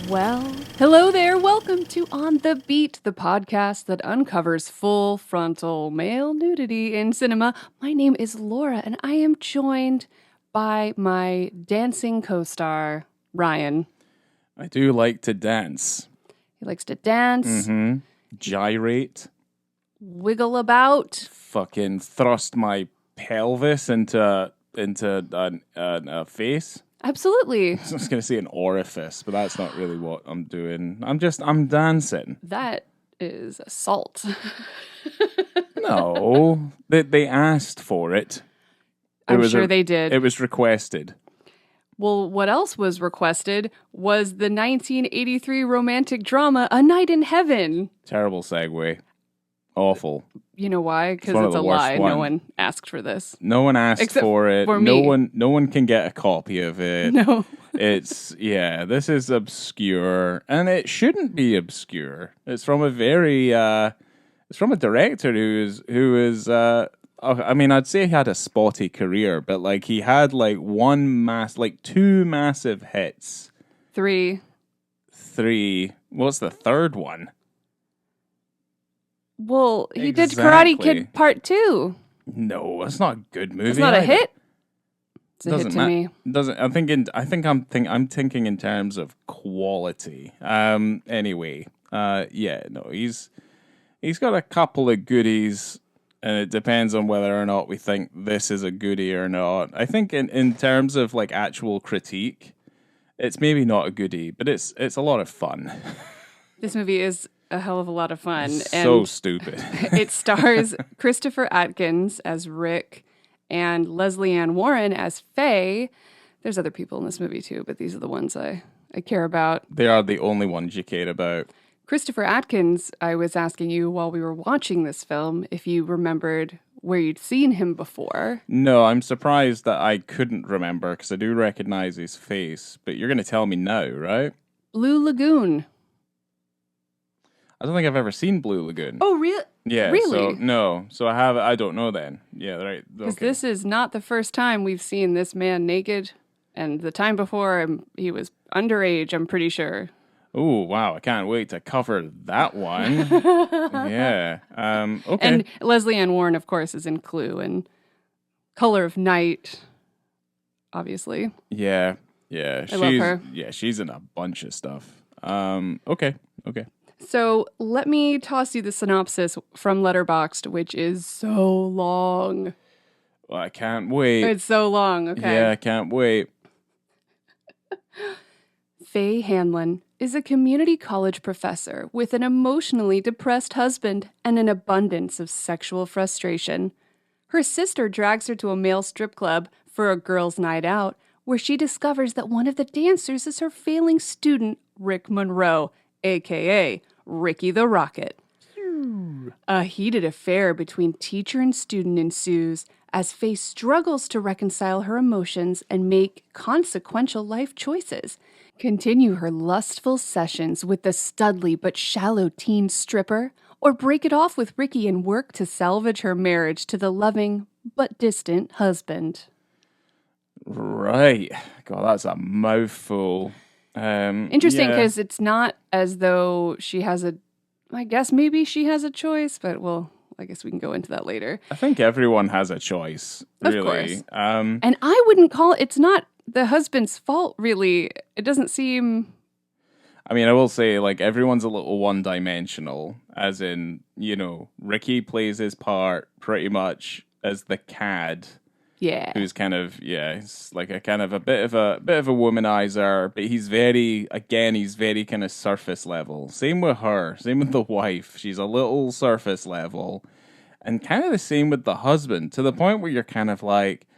Well, hello there. Welcome to On the Beat, the podcast that uncovers full frontal male nudity in cinema. My name is Laura, and I am joined by my dancing co-star, Ryan. I do like to dance. He likes to dance, Gyrate. wiggle about. Fucking thrust my pelvis into a face. Absolutely. I was going to say an orifice, but that's not really what I'm doing. I'm dancing. That is assault. No, they asked for it. I'm sure they did. It was requested. Well, what else was requested was the 1983 romantic drama A Night in Heaven. Terrible segue. Awful. You know why? Because one of it's the a worst lie. ones. No one asked for this. No one asked Except for it. for me. No one can get a copy of it. No. This is obscure, and it shouldn't be obscure. It's from a director who is I mean, I'd say he had a spotty career, but like he had like two massive hits. Three. What's the third one? Well, he did Karate Kid Part 2. No, it's not a good movie. It's not a hit? It's a Doesn't hit to me. I'm thinking in terms of quality. Anyway, he's got a couple of goodies, and it depends on whether or not we think this is a goodie or not. I think in terms of like actual critique, it's maybe not a goodie, but it's a lot of fun. This movie is a hell of a lot of fun. So stupid. It stars Christopher Atkins as Rick and Leslie Ann Warren as Faye. There's other people in this movie too, but these are the ones I care about. They are the only ones you care about. Christopher Atkins, I was asking you while we were watching this film if you remembered where you'd seen him before. No, I'm surprised that I couldn't remember because I do recognize his face, but you're going to tell me now, right? Blue Lagoon. I don't think I've ever seen Blue Lagoon. Oh, really? Yeah. Really? So I don't know then. Yeah, right. Because Okay. this is not the first time we've seen this man naked. And the time before, he was underage, I'm pretty sure. Oh, wow. I can't wait to cover that one. Yeah. Okay. And Leslie Ann Warren, of course, is in Clue and Color of Night, obviously. Yeah. I love her. Yeah, she's in a bunch of stuff. Okay. So let me toss you the synopsis from Letterboxd, which is so long. Well, I can't wait. It's so long, okay? Yeah, I can't wait. Faye Hanlon is a community college professor with an emotionally depressed husband and an abundance of sexual frustration. Her sister drags her to a male strip club for a girls' night out, where she discovers that one of the dancers is her failing student, Rick Monroe, a.k.a. Ricky the Rocket. A heated affair between teacher and student ensues as Faye struggles to reconcile her emotions and make consequential life choices. Continue her lustful sessions with the studly but shallow teen stripper, or break it off with Ricky and work to salvage her marriage to the loving but distant husband. Right. God, that's a mouthful. Interesting, because it's not as though she has I guess maybe she has a choice, but I guess we can go into that later. I think everyone has a choice, really. Of course. And I wouldn't it's not the husband's fault, really. It doesn't seem... I mean, I will say, like, everyone's a little one-dimensional, as in, Ricky plays his part pretty much as the cad. Yeah. Who's kind of, he's like a kind of a bit of a womanizer, but he's very kind of surface level. Same with her, same with the wife. She's a little surface level. And kind of the same with the husband, to the point where you're kind of like,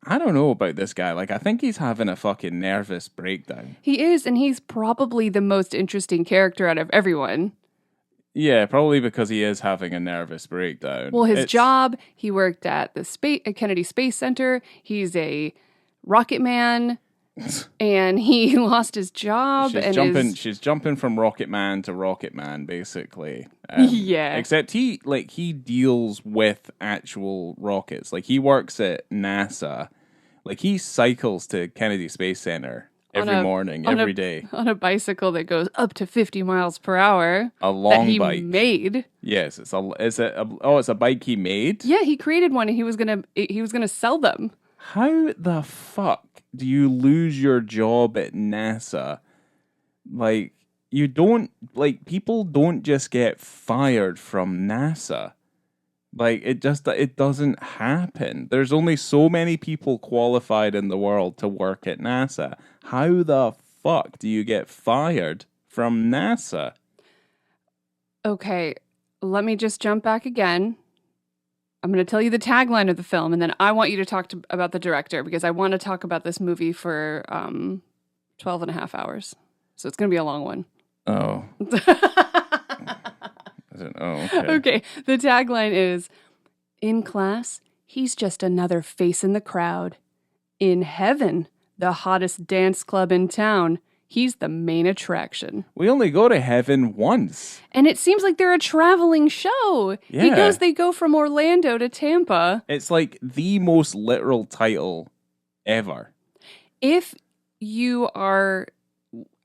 I don't know about this guy. Like, I think he's having a fucking nervous breakdown. He is, and he's probably the most interesting character out of everyone. Yeah, probably because he is having a nervous breakdown. Well, his job, he worked at the Kennedy Space Center. He's a rocket man, and he lost his job. She's jumping from Rocket Man to Rocket Man, basically. Yeah. Except he deals with actual rockets. Like, he works at NASA. Like, he cycles to Kennedy Space Center. every morning, every day. On a bicycle that goes up to 50 miles per hour. A long that he bike. made. Yes, it's a bike he made? Yeah, he created one and he was gonna sell them. How the fuck do you lose your job at NASA? Like, people don't just get fired from NASA. Like, it doesn't happen. There's only so many people qualified in the world to work at NASA. How the fuck do you get fired from NASA? Okay, let me just jump back again. I'm going to tell you the tagline of the film, and then I want you to talk about the director, because I want to talk about this movie for 12 and a half hours. So it's going to be a long one. Oh. Okay. Okay, the tagline is, in class, he's just another face in the crowd. In heaven, the hottest dance club in town, he's the main attraction. We only go to heaven once. And it seems like they're a traveling show. Yeah. They go from Orlando to Tampa. It's like the most literal title ever. If you are...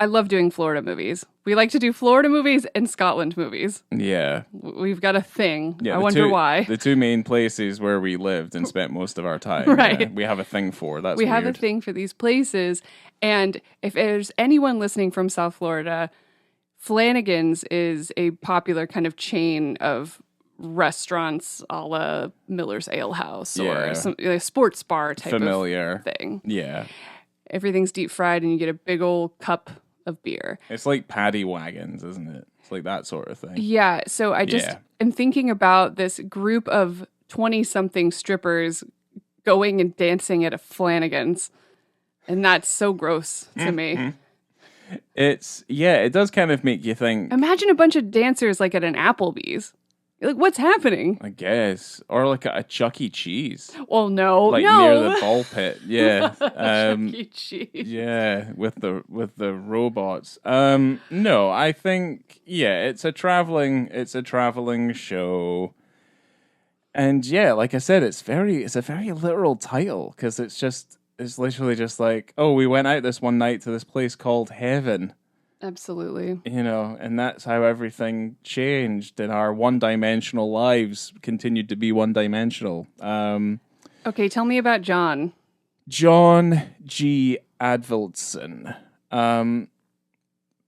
I love doing Florida movies. We like to do Florida movies and Scotland movies. Yeah. We've got a thing. Yeah, I wonder why. The two main places where we lived and spent most of our time. Right. Yeah, we have a thing for. That's we weird. have a thing for these places. And if there's anyone listening from South Florida, Flanagan's is a popular kind of chain of restaurants a la Miller's Ale House or some like sports bar type familiar of thing. Yeah. Everything's deep fried and you get a big old cup of beer. It's like paddy wagons, isn't it? It's like that sort of thing. Yeah. So I just am thinking about this group of 20-something strippers going and dancing at a Flanagan's. And that's so gross to me. It does kind of make you think. Imagine a bunch of dancers like at an Applebee's. Like, what's happening? I guess. Or like a Chuck E. Cheese. Well, no. Like near the ball pit. Yeah. Chuck E. Cheese. Yeah, with the robots. No, I think it's a traveling show. And yeah, like I said, it's a very literal title, because it's literally just like, oh, we went out this one night to this place called Heaven. Absolutely. And that's how everything changed, and our one-dimensional lives continued to be one-dimensional. Okay, tell me about John. John G. Avildsen.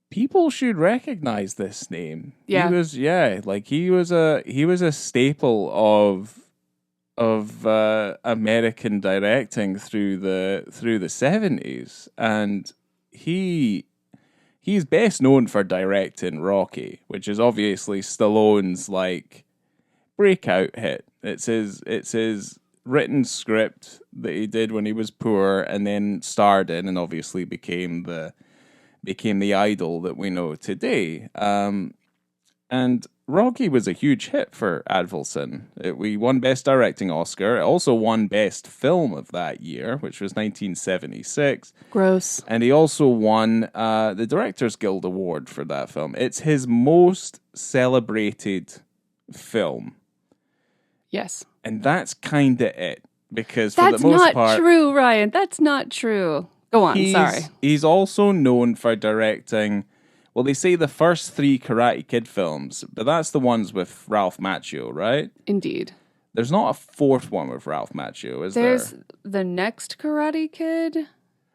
People should recognize this name. Yeah. He was a staple of American directing through the 70s, and he's best known for directing Rocky, which is obviously Stallone's like breakout hit. It's his written script that he did when he was poor, and then starred in, and obviously became the idol that we know today. And Rocky was a huge hit for Avildsen. We won Best Directing Oscar. It also won Best Film of that year, which was 1976. Gross. And he also won the Directors Guild Award for that film. It's his most celebrated film. Yes. And that's kind of it. Because for the most part... That's not true, Ryan. That's not true. Go on, sorry. He's also known for directing... Well, they say the first 3 Karate Kid films, but that's the ones with Ralph Macchio, right? Indeed. There's not a 4th one with Ralph Macchio, is there? There's the next Karate Kid,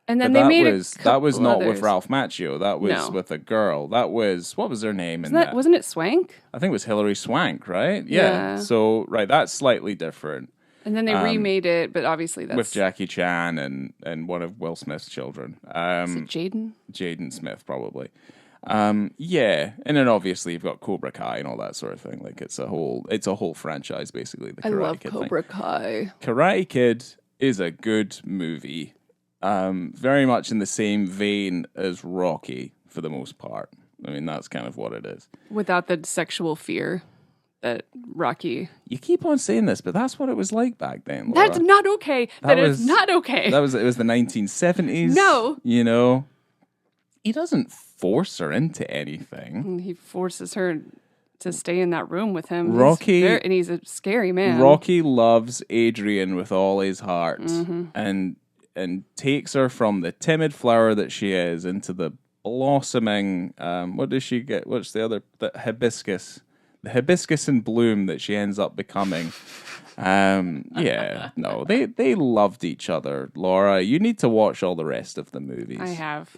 and then but they made that was not others. with Ralph Macchio. That was with a girl. That was, what was her name in that? Wasn't it Swank? I think it was Hilary Swank, right? Yeah. So, that's slightly different. And then they remade it, but obviously that's... With Jackie Chan and one of Will Smith's children. Is it Jaden? Jaden Smith, probably. And then obviously you've got Cobra Kai and all that sort of thing. Like it's a whole franchise basically. The Karate Kid Cobra Kai. Karate Kid is a good movie, very much in the same vein as Rocky for the most part. I mean, that's kind of what it is. Without the sexual fear that Rocky... You keep on saying this, but that's what it was like back then, Laura. That's not okay. That is not okay. It was the 1970s. No. He doesn't force her into anything. He forces her to stay in that room with him. And he's a scary man. Rocky loves Adrian with all his heart. Mm-hmm. And and takes her from the timid flower that she is into the blossoming. What does she get? What's the hibiscus? The hibiscus in bloom that she ends up becoming. No, they loved each other, Laura. You need to watch all the rest of the movies. I have.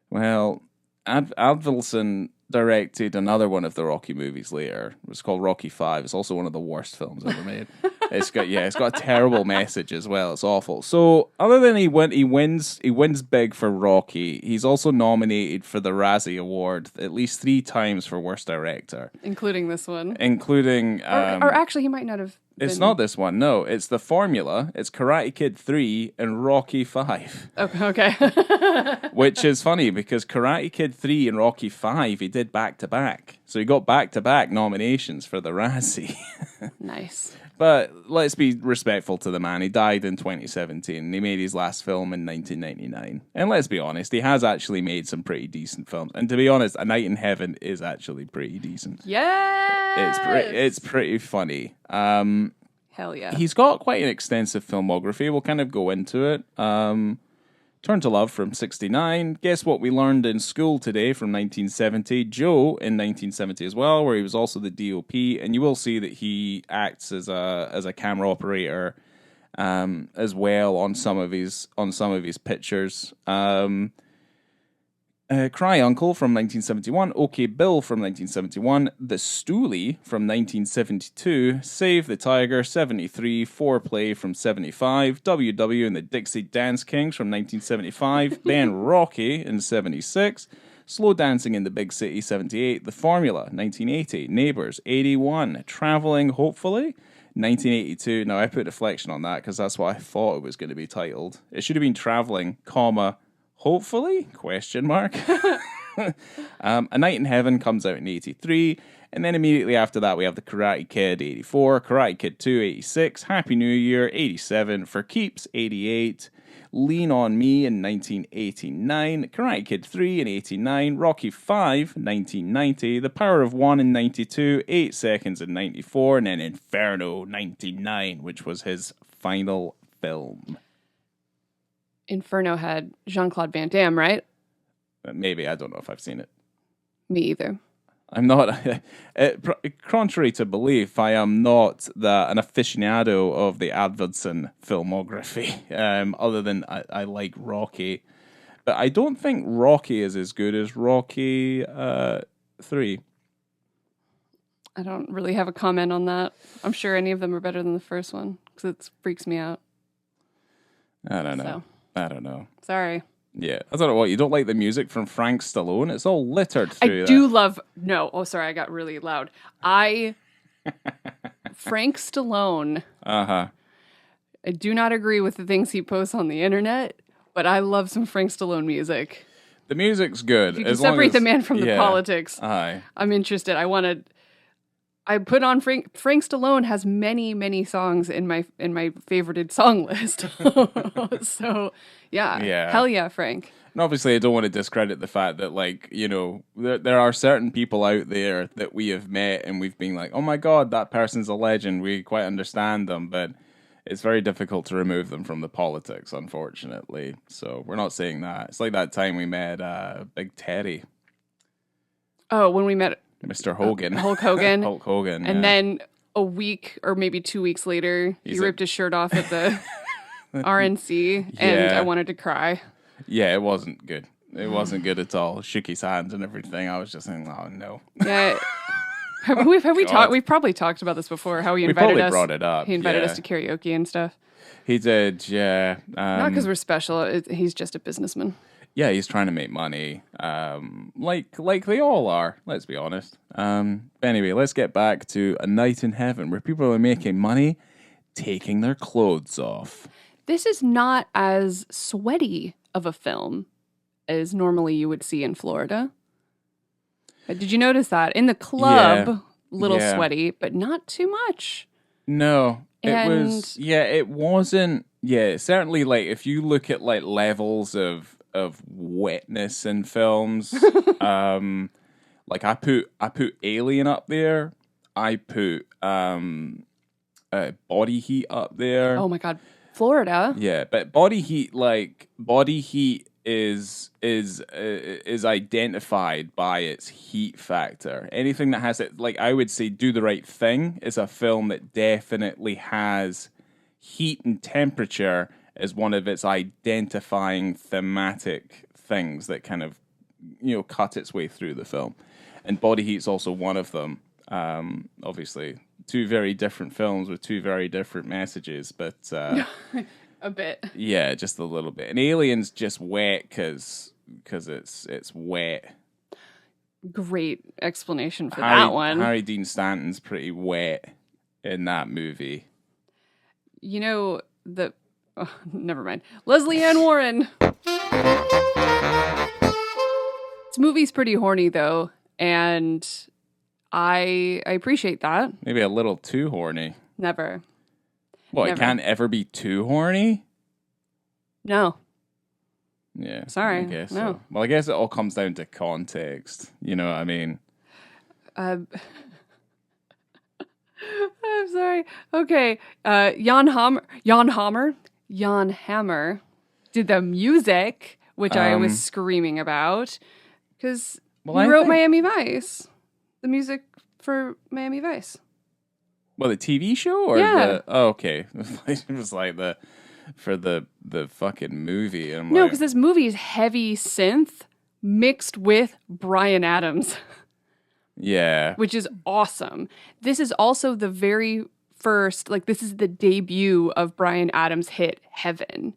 Well, Avildsen directed another one of the Rocky movies later. It was called Rocky 5. It's also one of the worst films ever made. It's got a terrible message as well. It's awful. So other than he wins big for Rocky, he's also nominated for the Razzie Award at least 3 times for Worst Director. Including this one. Including or actually he might not have It's not this one, no. It's The Formula, it's Karate Kid 3 and Rocky 5. Okay. Which is funny because Karate Kid 3 and Rocky 5 he did back-to-back. So he got back-to-back nominations for the Razzie. Nice. But let's be respectful to the man. He died in 2017 and he made his last film in 1999. And let's be honest, he has actually made some pretty decent films. And to be honest, A Night in Heaven is actually pretty decent. Yeah. It's pretty funny. Hell yeah. He's got quite an extensive filmography. We'll kind of go into it. Turn to Love from 1969. Guess what we learned in school today from 1970. Joe in 1970 as well, where he was also the DOP. And you will see that he acts as a camera operator as well on some of his pictures. Cry Uncle from 1971, OK Bill from 1971, The Stoolie from 1972, Save the Tiger 73, Foreplay from 75, WW and the Dixie Dance Kings from 1975, Ben Rocky in 76, Slow Dancing in the Big City 78, The Formula 1980, Neighbours 81, Travelling Hopefully 1982. Now I put deflection on that because that's what I thought it was going to be titled. It should have been Travelling, Hopefully? Question mark. A Night in Heaven comes out in 83. And then immediately after that, we have The Karate Kid, 84. Karate Kid 2, 86. Happy New Year, 87. For Keeps, 88. Lean on Me in 1989. Karate Kid 3 in 89. Rocky 5, 1990. The Power of One in 92. 8 Seconds in 94. And then Inferno, 99, which was his final film. Inferno had Jean-Claude Van Damme, right? Maybe. I don't know if I've seen it. Me either. I'm not, contrary to belief, I am not an aficionado of the Avildsen filmography, other than I like Rocky. But I don't think Rocky is as good as Rocky 3. I don't really have a comment on that. I'm sure any of them are better than the first one, because it freaks me out. I don't know. I don't know. Sorry. Yeah. I don't know what. You don't like the music from Frank Stallone? It's all littered through I do love... No. Oh, sorry. I got really loud. Frank Stallone. Uh-huh. I do not agree with the things he posts on the internet, but I love some Frank Stallone music. The music's good. If you can separate the man from the politics. Aye. I'm interested. I put on Frank Stallone has many songs in my favorited song list. So yeah, hell yeah, Frank. And obviously, I don't want to discredit the fact that, like, you know, there are certain people out there that we have met and we've been like, oh my god, that person's a legend. We quite understand them, but it's very difficult to remove them from the politics, unfortunately. So we're not saying that. It's like that time we met Big Teddy. Oh, when we met Mr. Hogan. Hulk Hogan. Hulk Hogan. And then a week or maybe 2 weeks later, he ripped his shirt off at the RNC, and I wanted to cry. Yeah, it wasn't good. It wasn't good at all. Shook his hands and everything. I was just saying, oh no. Yeah. Have we talked? We've probably talked about this before. How he invited us. Brought it up. He invited us to karaoke and stuff. He did, yeah. Not because we're special. He's just a businessman. Yeah, he's trying to make money, like they all are, let's be honest. Anyway, let's get back to A Night in Heaven, where people are making money taking their clothes off. This is not as sweaty of a film as normally you would see in Florida. Did you notice that? In the club, little sweaty, but not too much. No, it wasn't, certainly, like, if you look at, like, levels of wetness in films. Like I put Alien up there. I put Body Heat up there. Oh my god. Florida. Yeah, but body heat is identified by its heat factor. Anything that has it, like I would say, Do the Right Thing is a film that definitely has heat and temperature as one of its identifying thematic things that kind of cut its way through the film. And Body Heat's also one of them. Obviously, two very different films with two very different messages, but a bit. Yeah, just a little bit. And Alien's just wet because it's wet. Great explanation for that one. Harry Dean Stanton's pretty wet in that movie. Never mind. Leslie Ann Warren. This movie's pretty horny though, and I appreciate that. Maybe a little too horny. Never. Well, it can't ever be too horny? No. Yeah. Sorry. I guess no. so. Well, I guess it all comes down to context. You know what I mean? I'm sorry. Okay. Jan Hammer did the music, which I was screaming about, because he wrote Miami Vice. The music for Miami Vice. Well, the TV show or okay. It was like for the fucking movie. And no, because this movie is heavy synth mixed with Bryan Adams. Yeah. Which is awesome. This is also the very first, this is the debut of Bryan Adams' hit Heaven.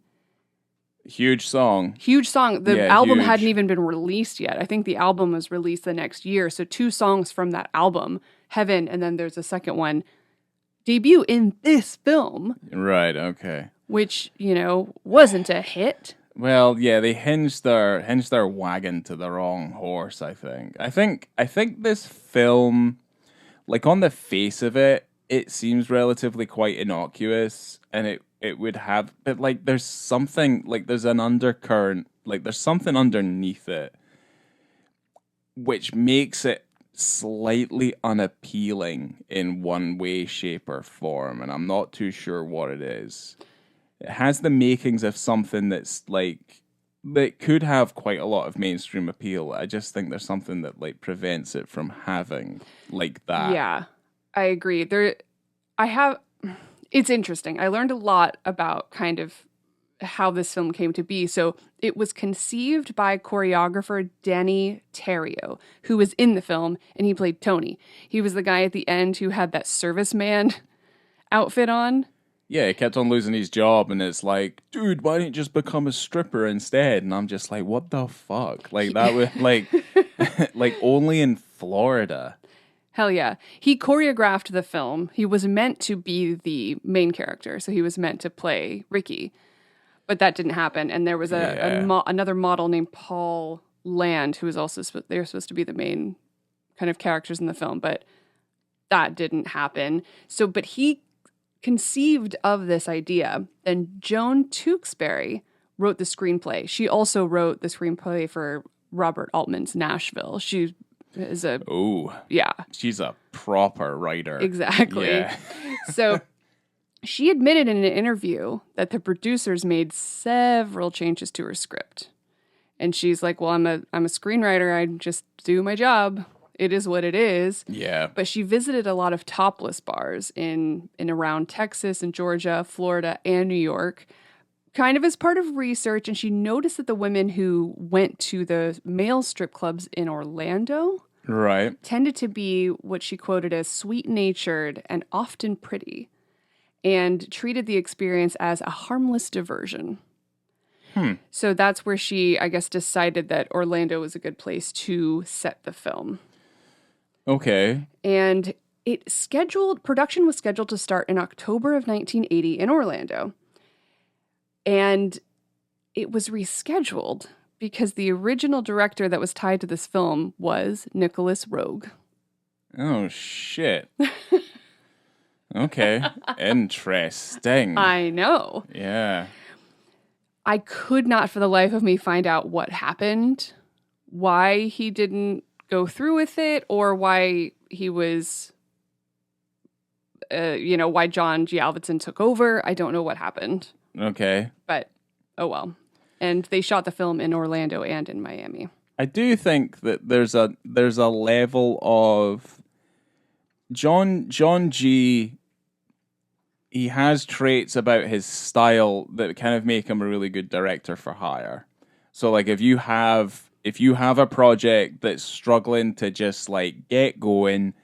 Huge song. The album hadn't even been released yet. I think the album was released the next year. So 2 songs from that album, Heaven, and then there's a second one, debut in this film. Right, okay. Which, wasn't a hit. Well, yeah, they hinged their wagon to the wrong horse, I think. I think this film, on the face of it, it seems relatively quite innocuous, and it would have, but there's something, there's an undercurrent, there's something underneath it, which makes it slightly unappealing in one way, shape, or form, and I'm not too sure what it is. It has the makings of something that's that could have quite a lot of mainstream appeal. I just think there's something that prevents it from having that. Yeah, I agree. It's interesting. I learned a lot about kind of how this film came to be. So it was conceived by choreographer Danny Terrio, who was in the film, and he played Tony. He was the guy at the end who had that serviceman outfit on. Yeah, he kept on losing his job, and it's like, dude, why don't you just become a stripper instead? And I'm just like, what the fuck? That was only in Florida. Hell yeah. He choreographed the film. He was meant to be the main character, so he was meant to play Ricky. But that didn't happen, and there was another model named Paul Land, who was also, they were supposed to be the main kind of characters in the film, but that didn't happen. But he conceived of this idea, and Joan Tewksbury wrote the screenplay. She also wrote the screenplay for Robert Altman's Nashville. She is she's a proper writer. Exactly. Yeah. So she admitted in an interview that the producers made several changes to her script, and she's like, "Well, I'm a screenwriter. I just do my job. It is what it is." Yeah. But she visited a lot of topless bars in around Texas and Georgia, Florida, and New York, kind of as part of research. And she noticed that the women who went to the male strip clubs in Orlando tended to be what she quoted as sweet-natured and often pretty, and treated the experience as a harmless diversion. So that's where she, I guess, decided that Orlando was a good place to set the film. Okay. And production was scheduled to start in October of 1980 in Orlando. And it was rescheduled because the original director that was tied to this film was Nicholas Roeg. Oh, shit. Okay. Interesting. I know. Yeah. I could not for the life of me find out what happened, why he didn't go through with it, or why he was, why John G. Avildsen took over. I don't know what happened. Okay. But, oh well. And they shot the film in Orlando and in Miami. I do think that there's a level of John G. He has traits about his style that kind of make him a really good director for hire. So like if you have a project that's struggling to just like get going,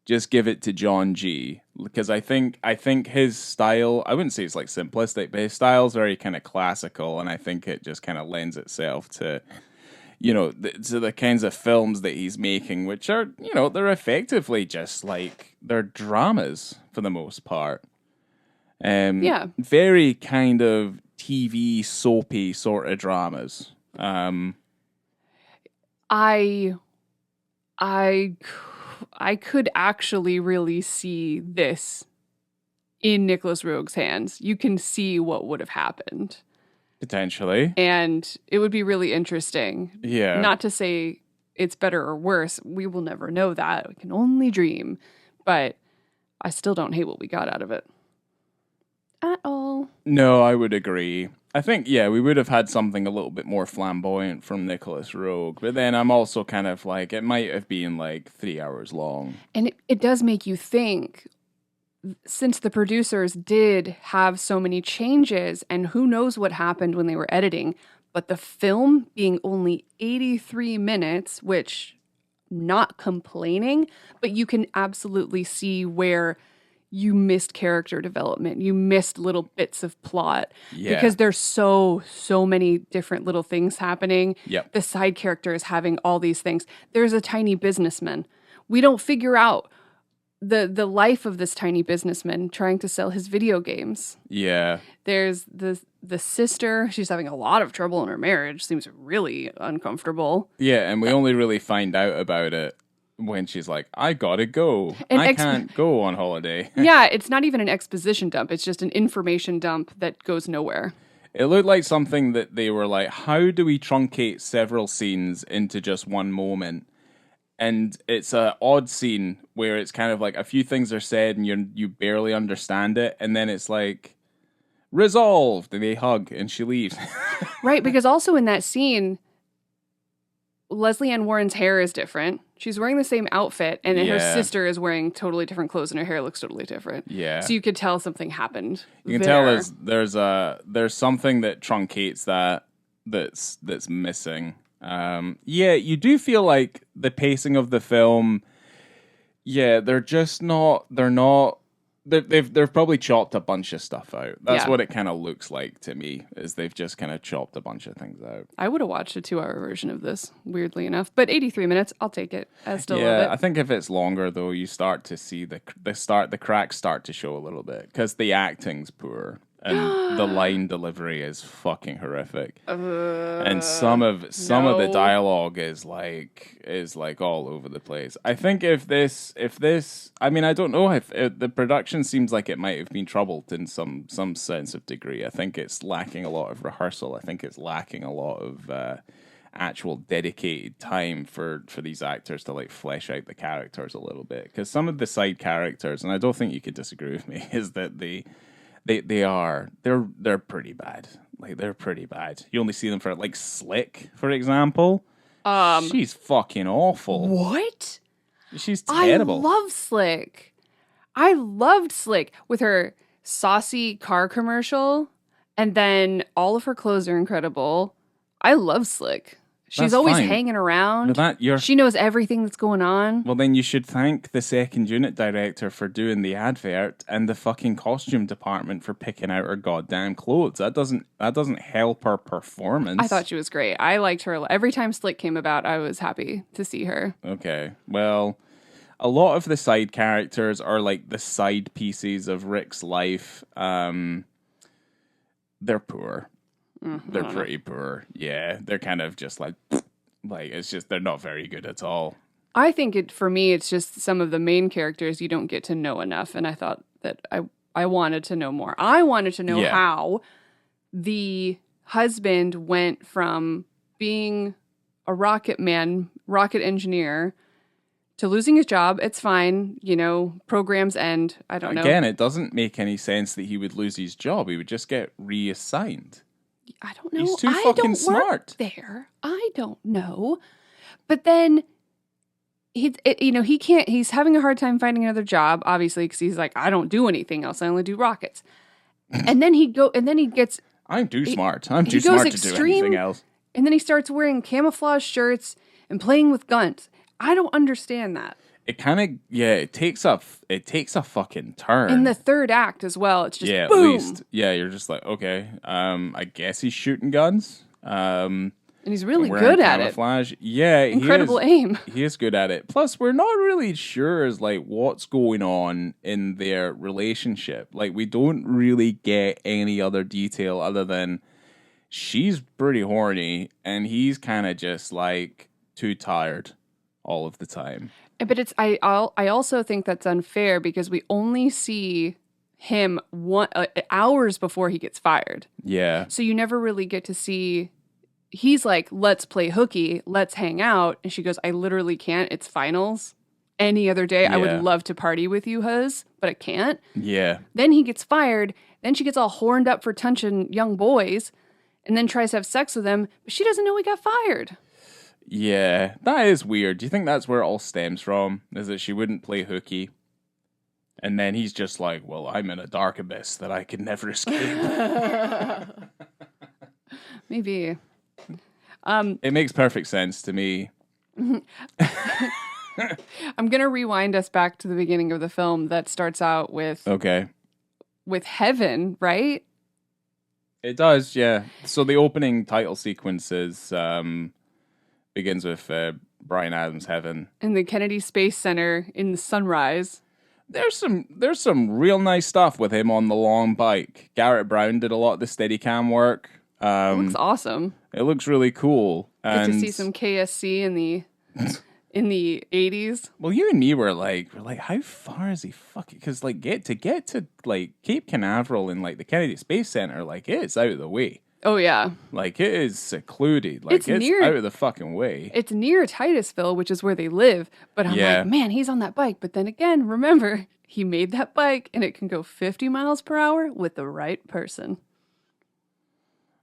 just give it to John G. Because I think his style, I wouldn't say it's like simplistic, but his style is very kind of classical, and I think it just kind of lends itself to, to the kinds of films that he's making, which are, they're effectively just like, they're dramas for the most part. Yeah. Very kind of TV soapy sort of dramas. I could actually really see this in Nicholas Roeg's hands. You can see what would have happened. Potentially. And it would be really interesting. Yeah. Not to say it's better or worse. We will never know that. We can only dream. But I still don't hate what we got out of it. At all. No, I would agree. I think, we would have had something a little bit more flamboyant from Nicholas Roeg. But then I'm also kind of like, it might have been like 3 hours long. And it does make you think, since the producers did have so many changes, and who knows what happened when they were editing, but the film being only 83 minutes, which, not complaining, but you can absolutely see where you missed character development. You missed little bits of plot because there's so many different little things happening. Yep. The side characters having all these things. There's a tiny businessman. We don't figure out the life of this tiny businessman trying to sell his video games. Yeah. There's the sister. She's having a lot of trouble in her marriage. Seems really uncomfortable. Yeah, and we only really find out about it when she's like, I gotta go. I can't go on holiday. Yeah, it's not even an exposition dump. It's just an information dump that goes nowhere. It looked like something that they were like, how do we truncate several scenes into just one moment? And it's an odd scene where it's kind of like a few things are said and you barely understand it. And then it's like, resolved. And they hug and she leaves. Right, because also in that scene, Leslie Ann Warren's hair is different. She's wearing the same outfit, and then her sister is wearing totally different clothes, and her hair looks totally different. Yeah. So you could tell something happened. You can tell there's something that truncates that's missing. You do feel like the pacing of the film. Yeah, they've probably chopped a bunch of stuff out. That's what it kind of looks like to me, is they've just kind of chopped a bunch of things out. I would have watched a 2-hour version of this, weirdly enough. But 83 minutes, I'll take it. I still love it. I think if it's longer, though, you start to see the cracks start to show a little bit, because the acting's poor. And the line delivery is fucking horrific. And some of the dialogue is like all over the place. I think if this, I mean, I don't know if the production seems like it might have been troubled in some sense of degree. I think it's lacking a lot of rehearsal. I think it's lacking a lot of actual dedicated time for these actors to like flesh out the characters a little bit. Because some of the side characters, and I don't think you could disagree with me, is that they're pretty bad. Like, they're pretty bad. You only see them for like Slick, for example. She's fucking awful. What? She's terrible. I love Slick. I loved Slick with her saucy car commercial, and then all of her clothes are incredible. I love Slick. She's That's always fine. hanging around. Well, she knows everything that's going on. Well, then you should thank the second unit director for doing the advert and the fucking costume department for picking out her goddamn clothes. That doesn't help her performance. I thought she was great. I liked her. Every time Slick came about, I was happy to see her. Okay. Well, a lot of the side characters are like the side pieces of Rick's life. They're poor. They're pretty poor. Yeah, they're kind of just like it's just, they're not very good at all. I think for me, it's just some of the main characters you don't get to know enough. And I thought that I wanted to know more. I wanted to know how the husband went from being a rocket engineer to losing his job. It's fine. You know, programs end. I don't know. Again, it doesn't make any sense that he would lose his job. He would just get reassigned. I don't know. He's too fucking smart. There. I don't know. But then he can't, he's having a hard time finding another job, obviously, because he's like, I don't do anything else. I only do rockets. And then he gets... I'm too smart. I'm too smart to do anything else. And then he starts wearing camouflage shirts and playing with guns. I don't understand that. It kind of, it takes a fucking turn. In the third act as well. It's just at boom. least. Yeah, you're just like, okay, I guess he's shooting guns. And he's really good at camouflage. It. Yeah, incredible aim. He is good at it. Plus, we're not really sure as like what's going on in their relationship. Like, we don't really get any other detail other than she's pretty horny and he's kind of just like too tired all of the time. But I also think that's unfair because we only see him hours before he gets fired. Yeah. So you never really get to see. He's like, let's play hooky, let's hang out. And she goes, I literally can't. It's finals. Any other day, I would love to party with you, huz, but I can't. Yeah. Then he gets fired. Then she gets all horned up for touching young boys and then tries to have sex with him. But she doesn't know he got fired. Yeah, that is weird. Do you think that's where it all stems from? Is that she wouldn't play hooky? And then he's just like, well, I'm in a dark abyss that I could never escape. Maybe. It makes perfect sense to me. I'm going to rewind us back to the beginning of the film that starts out with heaven, right? It does, yeah. So the opening title sequence is... begins with Bryan Adams' Heaven. In the Kennedy Space Center in the sunrise. There's some real nice stuff with him on the long bike. Garrett Brown did a lot of the Steadicam work. It looks awesome. It looks really cool. Get to see some KSC in the 80s. Well, you and me were like, how far is he fucking? Because like get to like Cape Canaveral and like the Kennedy Space Center, like it's out of the way. Oh, yeah. Like, it is secluded. Like, it's out of the fucking way. It's near Titusville, which is where they live. But I'm like, man, he's on that bike. But then again, remember, he made that bike, and it can go 50 miles per hour with the right person.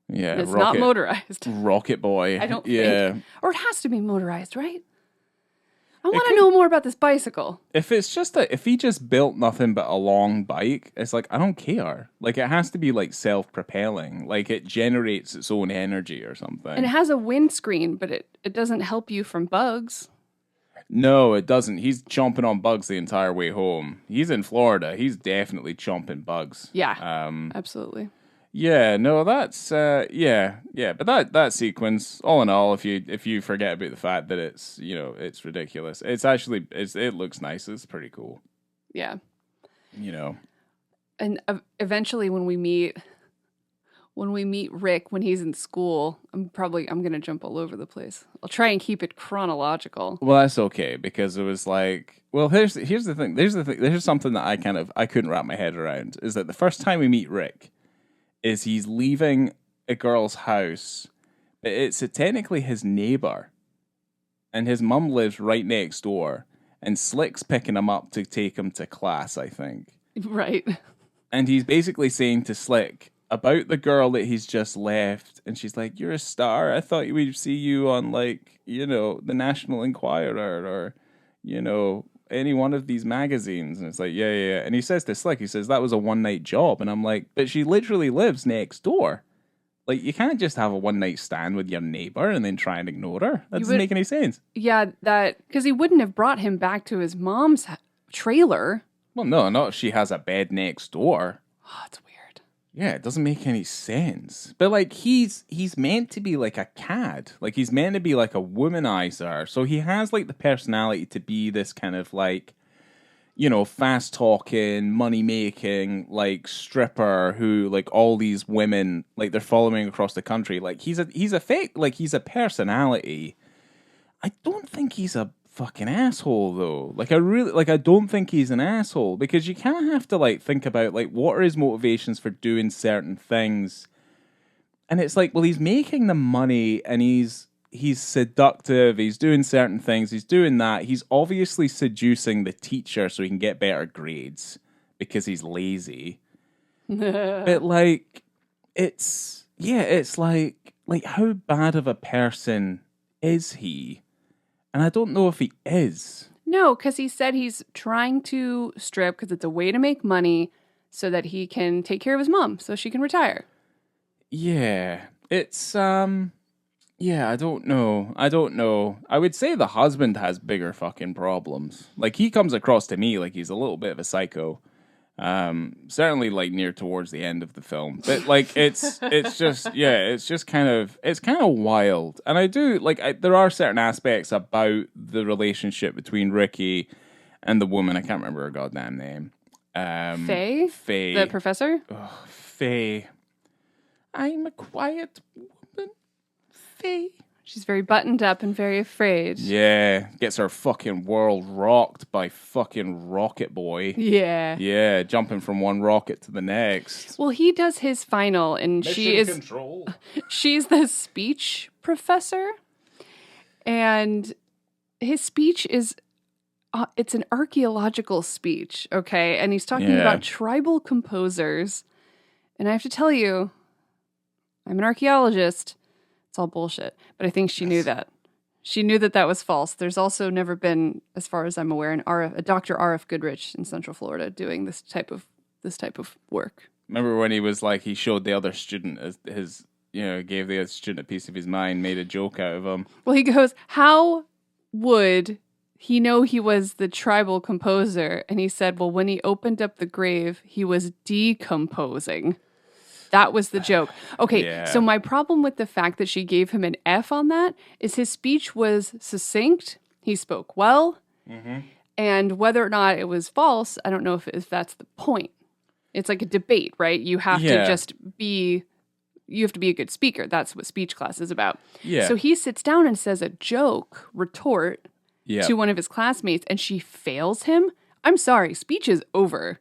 Yeah. And it's not motorized. Rocket Boy. I don't think. Or it has to be motorized, right? I want to know more about this bicycle. If it's just if he just built nothing but a long bike, it's like, I don't care. Like, it has to be like self-propelling. Like, it generates its own energy or something. And it has a windscreen, but it doesn't help you from bugs. No, it doesn't. He's chomping on bugs the entire way home. He's in Florida. He's definitely chomping bugs. Yeah, absolutely. Yeah, no, that's but that sequence, all in all, if you forget about the fact that it's it's ridiculous, it looks nice. It's pretty cool. Yeah, and eventually when we meet Rick when he's in school, I'm gonna jump all over the place. I'll try and keep it chronological. Well, that's okay because it was like, well, here's the thing. There's something that I couldn't wrap my head around is that the first time we meet Rick. Is he's leaving a girl's house, but it's technically his neighbor, and his mum lives right next door, and Slick's picking him up to take him to class, I think. Right. And he's basically saying to Slick about the girl that he's just left, and she's like, "You're a star. I thought we'd see you on the National Enquirer or any one of these magazines." And it's like, yeah. And he says to Slick, that was a one-night job. And I'm like, but she literally lives next door. Like, you can't just have a one-night stand with your neighbor and then try and ignore her. That doesn't make any sense. Yeah, because he wouldn't have brought him back to his mom's trailer. Well, no, not if she has a bed next door. Oh, it's weird. Yeah, it doesn't make any sense. But like he's meant to be like a cad. Like he's meant to be like a womanizer. So he has like the personality to be this kind of like, fast talking, money making, like stripper who like all these women like they're following across the country. Like he's a personality. I don't think he's a fucking asshole though. I don't think he's an asshole because you kind of have to think about what are his motivations for doing certain things. And it's like, well, he's making the money and he's he's seductive, he's doing certain things, he's doing that. He's obviously seducing the teacher so he can get better grades because he's lazy. But like, it's like how bad of a person is he? And I don't know if he is. No, because he said he's trying to strip because it's a way to make money so that he can take care of his mom so she can retire. Yeah, it's yeah, I don't know. I would say the husband has bigger fucking problems. Like, he comes across to me like he's a little bit of a psycho. Certainly like near towards the end of the film. But like it's just kind of wild. And I do like there are certain aspects about the relationship between Ricky and the woman. I can't remember her goddamn name. Faye? The professor? Oh, Faye. I'm a quiet woman. Faye. She's very buttoned up and very afraid. Yeah. Gets her fucking world rocked by fucking Rocket Boy. Yeah. Yeah, jumping from one rocket to the next. Well, he does his final, and Control. She's the speech professor. And his speech is... it's an archaeological speech, okay? And he's talking about tribal composers. And I have to tell you, I'm an archaeologist. It's all bullshit. But I think she knew that. She knew that was false. There's also never been, as far as I'm aware, a Dr. R.F. Goodrich in Central Florida doing this type of work. Remember when he was like, he showed the other student his gave the other student a piece of his mind, made a joke out of him. Well, he goes, how would he know he was the tribal composer? And he said, well, when he opened up the grave, he was decomposing. That was the joke. Okay, So my problem with the fact that she gave him an F on that is his speech was succinct. He spoke well. Mm-hmm. And whether or not it was false, I don't know if that's the point. It's like a debate, right? You have to be a good speaker. That's what speech class is about. Yeah. So he sits down and says a retort to one of his classmates, and she fails him. I'm sorry, speech is over.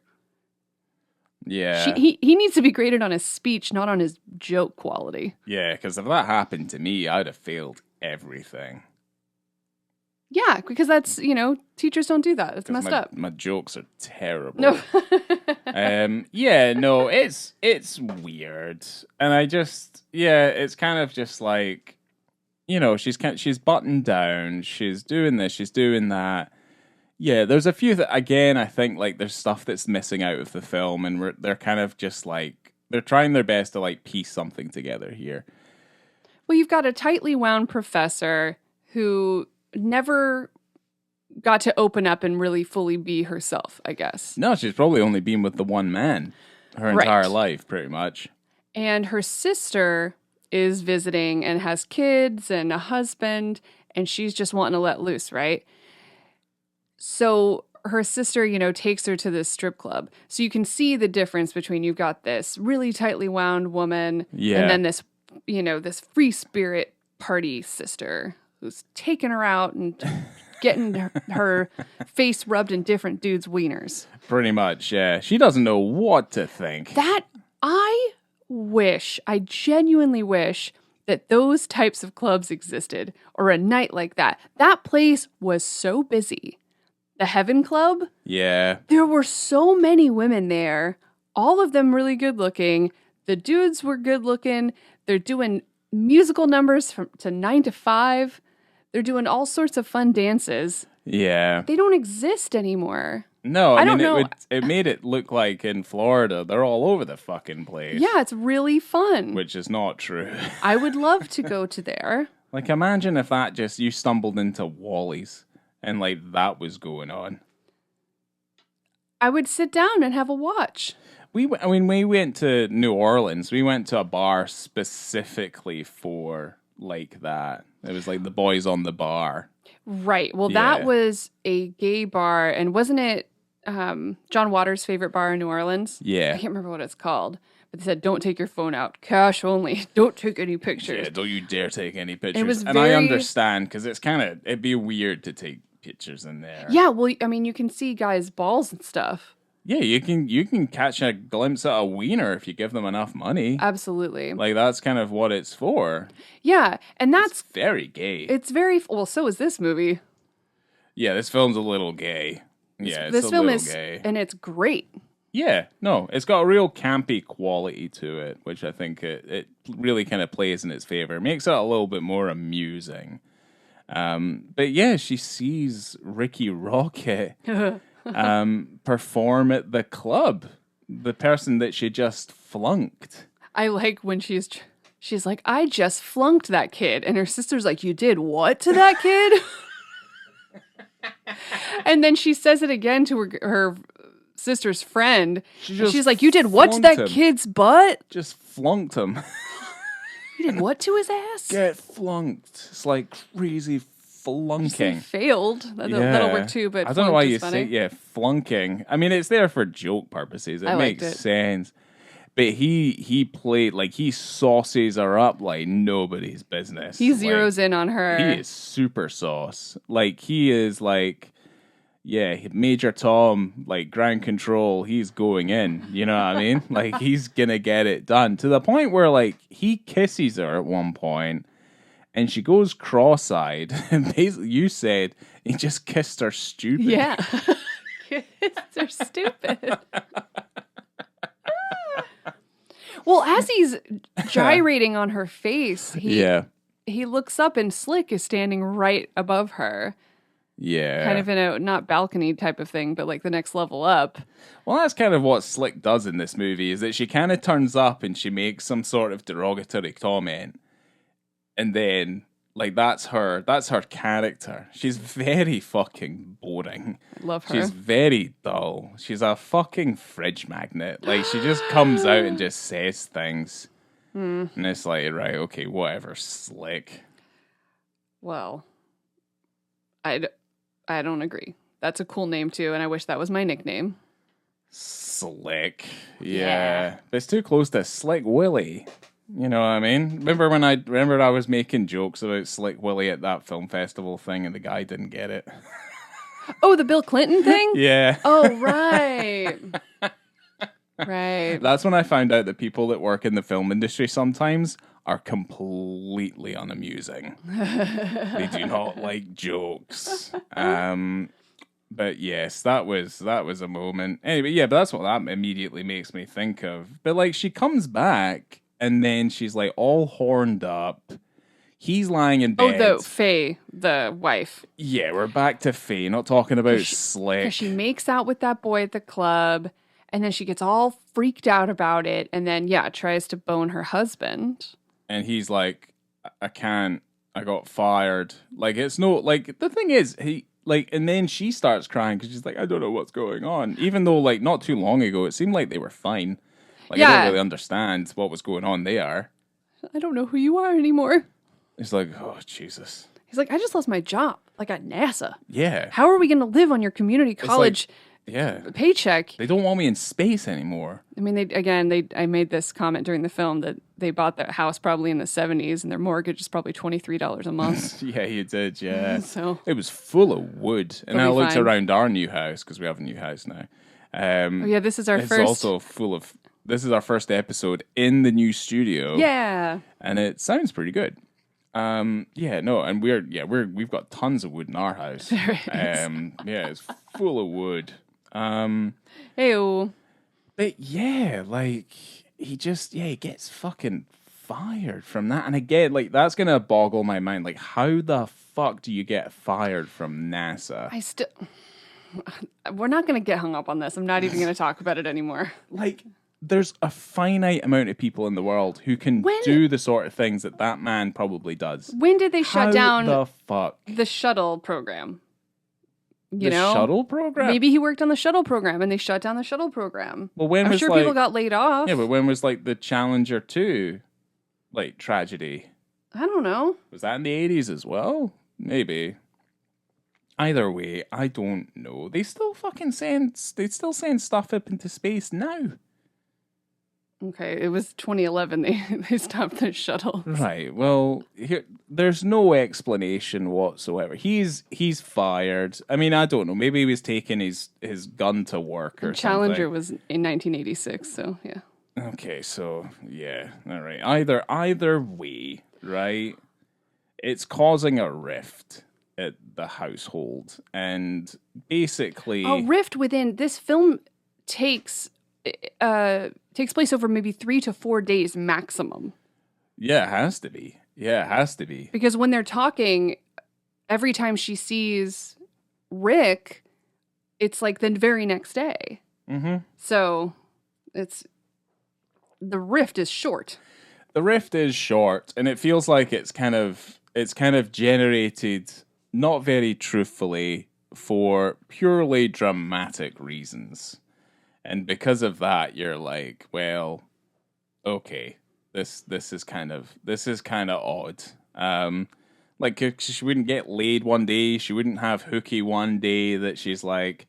Yeah. He needs to be graded on his speech, not on his joke quality. Yeah, because if that happened to me, I'd have failed everything. Yeah, because that's, teachers don't do that. It's messed up. My jokes are terrible. No. It's weird. And I just, it's kind of just like, she's buttoned down, she's doing this, she's doing that. Yeah, there's a few that, again, I think, like, there's stuff that's missing out of the film, and they're kind of just, like, they're trying their best to, like, piece something together here. Well, you've got a tightly wound professor who never got to open up and really fully be herself, I guess. No, she's probably only been with the one man her entire life, pretty much. And her sister is visiting and has kids and a husband, and she's just wanting to let loose, right? So her sister, takes her to this strip club. So you can see the difference between you've got this really tightly wound woman and then this, this free spirit party sister who's taking her out and getting her face rubbed in different dudes' wieners. Pretty much, yeah. She doesn't know what to think. I genuinely wish that those types of clubs existed, or a night like that. That place was so busy. The Heaven Club? Yeah. There were so many women there, all of them really good looking. The dudes were good looking. They're doing musical numbers to 9 to 5. They're doing all sorts of fun dances. Yeah. They don't exist anymore. No, I mean, don't know. It made it look like in Florida, they're all over the fucking place. Yeah, it's really fun. Which is not true. I would love to go to there. Like, imagine if you stumbled into Wally's. And, like, that was going on. I would sit down and have a watch. We went to New Orleans. We went to a bar specifically for, like, that. It was, like, the boys on the bar. Right. Well, that was a gay bar. And wasn't it John Waters' favorite bar in New Orleans? Yeah. I can't remember what it's called. But they said, don't take your phone out. Cash only. Don't take any pictures. Yeah, don't you dare take any pictures. It was I understand, because it'd be weird to take pictures in there. Yeah, well, I mean, you can see guys' balls and stuff. Yeah, you can catch a glimpse at a wiener if you give them enough money. Absolutely. Like that's kind of what it's for. Yeah, and It's very gay. it's very well. So is this movie. Yeah, this film's a little gay. Yeah, it's This a film little is, gay. and it's great. Yeah, no, it's got a real campy quality to it, which I think it really kind of plays in its favor. It makes it a little bit more amusing. But yeah, she sees Ricky Rocket perform at the club, the person that she just flunked. I like when she's like, I just flunked that kid, and her sister's like, you did what to that kid? And then she says it again to her sister's friend. She's like, you did what to that kid's butt? Just flunked him. You did what to his ass? Get flunked. It's like crazy flunking. Failed. That'll work too, but I don't know why you funny. say flunking. I mean, it's there for joke purposes. It makes sense. But he played like he sauces her up like nobody's business. He zeroes in on her. He is super sauce. Like he is like, yeah, Major Tom, like ground control. He's going in. You know what I mean? Like he's gonna get it done to the point where like he kisses her at one point, and she goes cross-eyed. And basically, you said he just kissed her stupid. Yeah, kids are stupid. Well, as he's gyrating on her face, he looks up and Slick is standing right above her. Yeah. Kind of in a, not balcony type of thing, but like the next level up. Well, that's kind of what Slick does in this movie, is that she kind of turns up and she makes some sort of derogatory comment. And then, like, that's her character. She's very fucking boring. I love her. She's very dull. She's a fucking fridge magnet. Like, she just comes out and just says things. And it's like, right, okay, whatever, Slick. Well, I don't agree. That's a cool name too, and I wish that was my nickname. Slick. Yeah. It's too close to Slick Willie. You know what I mean? Remember I was making jokes about Slick Willie at that film festival thing and the guy didn't get it? Oh, the Bill Clinton thing? Yeah. Oh, right. Right. That's when I found out that people that work in the film industry sometimes are completely unamusing. They do not like jokes. But yes, that was a moment. Anyway, yeah, but that's what that immediately makes me think of. But like she comes back and then she's like all horned up. He's lying in bed. Oh, Faye, the wife. Yeah, we're back to Faye, not talking about Slick. Because she makes out with that boy at the club, and then she gets all freaked out about it, and then, tries to bone her husband. And he's like, I can't, I got fired. Like, it's no, like, the thing is, he, like, and then she starts crying because she's like, I don't know what's going on. Even though, like, not too long ago, it seemed like they were fine. Like, I don't really understand what was going on there. I don't know who you are anymore. It's like, oh, Jesus. He's like, I just lost my job, like at NASA. Yeah. How are we going to live on your community college paycheck? They don't want me in space anymore. I mean, I made this comment during the film that they bought that house probably in the 70s and their mortgage is probably $23 a month. Yeah, you did, yeah. So it was full of wood. And I looked around our new house, because we have a new house now. This is our first. It's also full of, this is our first episode in the new studio. Yeah. And it sounds pretty good. And we've got tons of wood in our house. There is. It's full of wood. Hey-o. But yeah, like he gets fucking fired from that. And again, like that's gonna boggle my mind. Like, how the fuck do you get fired from NASA? We're not gonna get hung up on this. I'm not even gonna talk about it anymore. Like, there's a finite amount of people in the world who can do the sort of things that man probably does. When did they shut down the shuttle program? The shuttle program? Maybe he worked on the shuttle program and they shut down the shuttle program. Well, I'm sure people got laid off. Yeah, but when was like the Challenger 2 like tragedy? I don't know. Was that in the 80s as well? Maybe. Either way, I don't know. They still send stuff up into space now. Okay, it was 2011 they stopped the shuttle. Right. Well, there's no explanation whatsoever. He's fired. I mean, I don't know. Maybe he was taking his gun to work or Challenger something. was in 1986, so yeah. Okay, so yeah, all right. Either way, right? It's causing a rift at the household, and basically, A rift within this film takes place over maybe 3 to 4 days maximum. yeah, it has to be. Yeah, it has to be. Because when they're talking, every time she sees Rick, it's like the very next day. Mm-hmm. So the rift is short. The rift is short, and it feels like it's kind of generated not very truthfully for purely dramatic reasons. And because of that, you're like, well, okay, this is kind of odd. Like she wouldn't get laid one day, she wouldn't have hooky one day that she's like,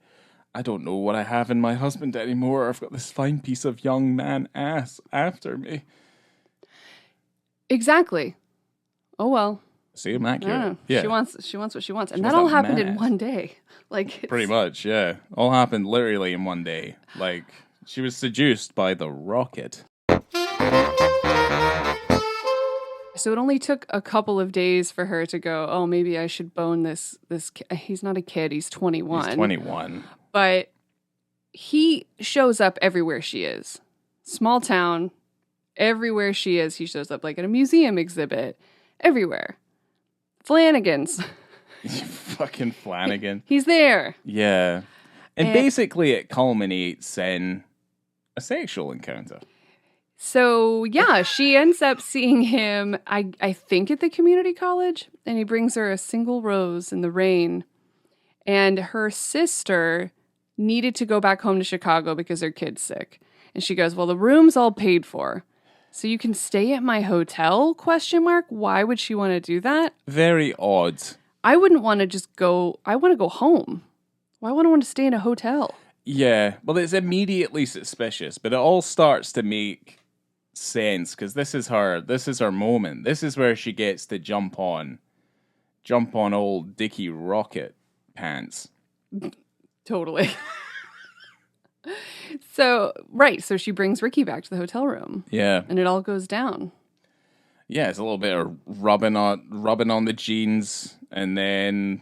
I don't know what I have in my husband anymore. I've got this fine piece of young man ass after me. Exactly. Oh well. See, I'm accurate. No. Yeah. She wants what she wants. And wants that all that happened in man. one day. Like Pretty much, yeah. All happened literally in one day. Like, she was seduced by the rocket. So it only took a couple of days for her to go, oh, maybe I should bone this he's not a kid, he's 21. He's 21. But he shows up everywhere she is. Small town, everywhere she is, he shows up, like at a museum exhibit, everywhere. Flanagan's. Fucking Flanagan. He's there. Yeah. And basically it culminates in a sexual encounter. So, yeah, she ends up seeing him, I think, at the community college, and he brings her a single rose in the rain. And her sister needed to go back home to Chicago because her kid's sick. And she goes, well, the room's all paid for. So you can stay at my hotel? ? Why would she want to do that? Very odd. I wouldn't want to just go, I want to go home. Why would I want to stay in a hotel? Yeah, well, it's immediately suspicious, but it all starts to make sense because this is her moment. This is where she gets to jump on old Dickie Rocket pants. Totally. So she brings Ricky back to the hotel room. Yeah. And it all goes down. Yeah, it's a little bit of rubbing on the jeans, and then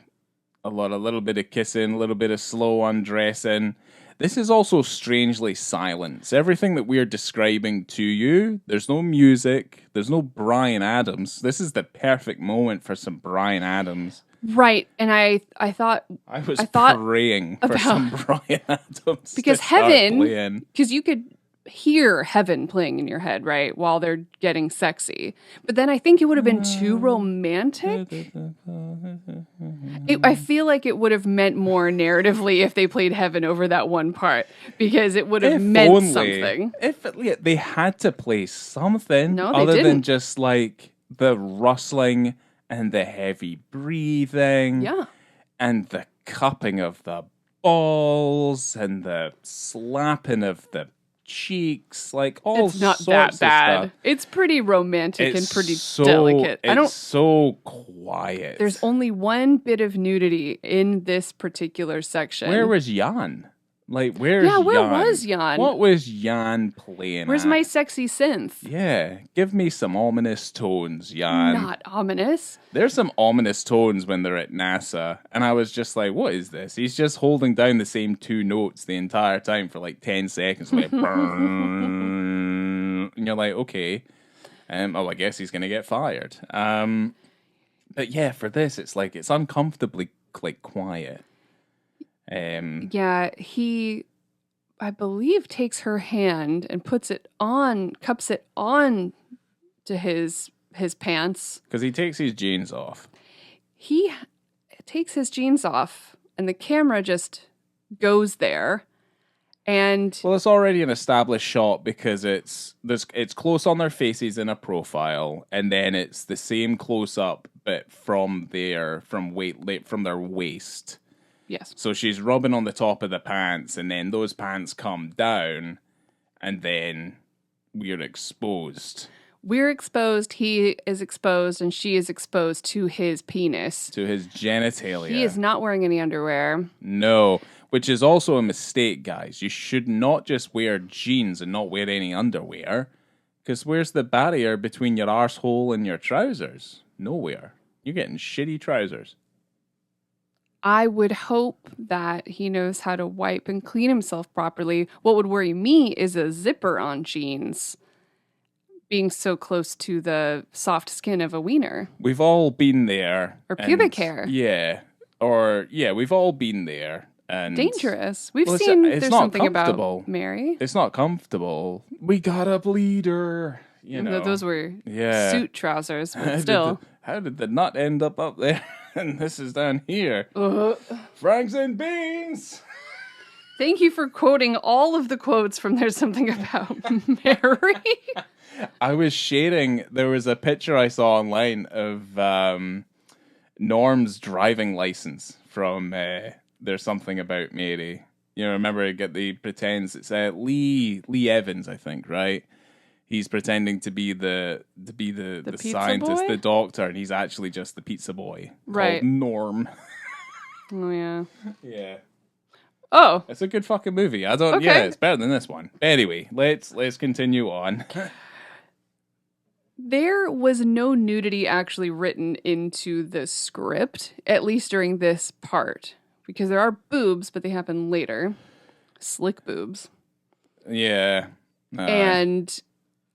a little bit of kissing, a little bit of slow undressing. This is also strangely silent. So everything that we're describing to you, there's no music, there's no Bryan Adams. This is the perfect moment for some Bryan Adams. Right, and I thought I thought praying for some Bryan Adams because to start Heaven, playing. because you could hear Heaven playing in your head, right, while they're getting sexy. But then I think it would have been too romantic. I feel like it would have meant more narratively if they played Heaven over that one part, because it would have meant something. They had to play something No, they other than didn't. just like the rustling and the heavy breathing. Yeah. And the cupping of the balls and the slapping of the cheeks, like all It's not sorts that of bad. stuff. It's pretty romantic and pretty so, delicate. It's so quiet. There's only one bit of nudity in this particular section. Where was Jan? Like, where was Jan? What was Jan playing Where's at? my sexy synth? Yeah, give me some ominous tones, Jan. Not ominous. There's some ominous tones when they're at NASA, and I was just like, what is this? He's just holding down the same two notes the entire time for like 10 seconds, like, and you're like, okay, I guess he's going to get fired. But yeah, for this, it's like, it's uncomfortably like quiet. Yeah, he, I believe, takes her hand and cups it on to his pants. Because he takes his jeans off. He takes his jeans off, and the camera just goes there. And well, it's already an established shot because it's close on their faces in a profile, and then it's the same close up, but from their waist. Yes. So she's rubbing on the top of the pants, and then those pants come down, and then we're exposed We're exposed, he is exposed, and she is exposed to his penis. to his genitalia. He is not wearing any underwear. No, which is also a mistake, guys. You should not just wear jeans and not wear any underwear. Because where's the barrier between your arsehole and your trousers? Nowhere. You're getting shitty trousers. I would hope that he knows how to wipe and clean himself properly. What would worry me is a zipper on jeans being so close to the soft skin of a wiener. We've all been there. Or pubic hair. Yeah. We've all been there. And Dangerous. We've Well, seen it's there's not something comfortable. about Mary. It's not comfortable. We got a bleeder. You know. Those were Yeah. suit trousers, but still. How did the nut end up there? And this is down here. Franks and beans. Thank you for quoting all of the quotes from There's Something About Mary. I was sharing, there was a picture I saw online of Norm's driving license from There's Something About Mary. You know, remember he pretends it's Lee Evans, I think, right? He's pretending to be the pizza scientist, boy? the doctor, and he's actually just the pizza boy. Right. Called Norm. Oh, yeah. Yeah. Oh, It's a good fucking movie. Yeah, Okay. it's better than this one. Anyway, let's continue on. there was no nudity actually written into the script, at least during this part, because there are boobs, but they happen later. Slick boobs. Yeah. And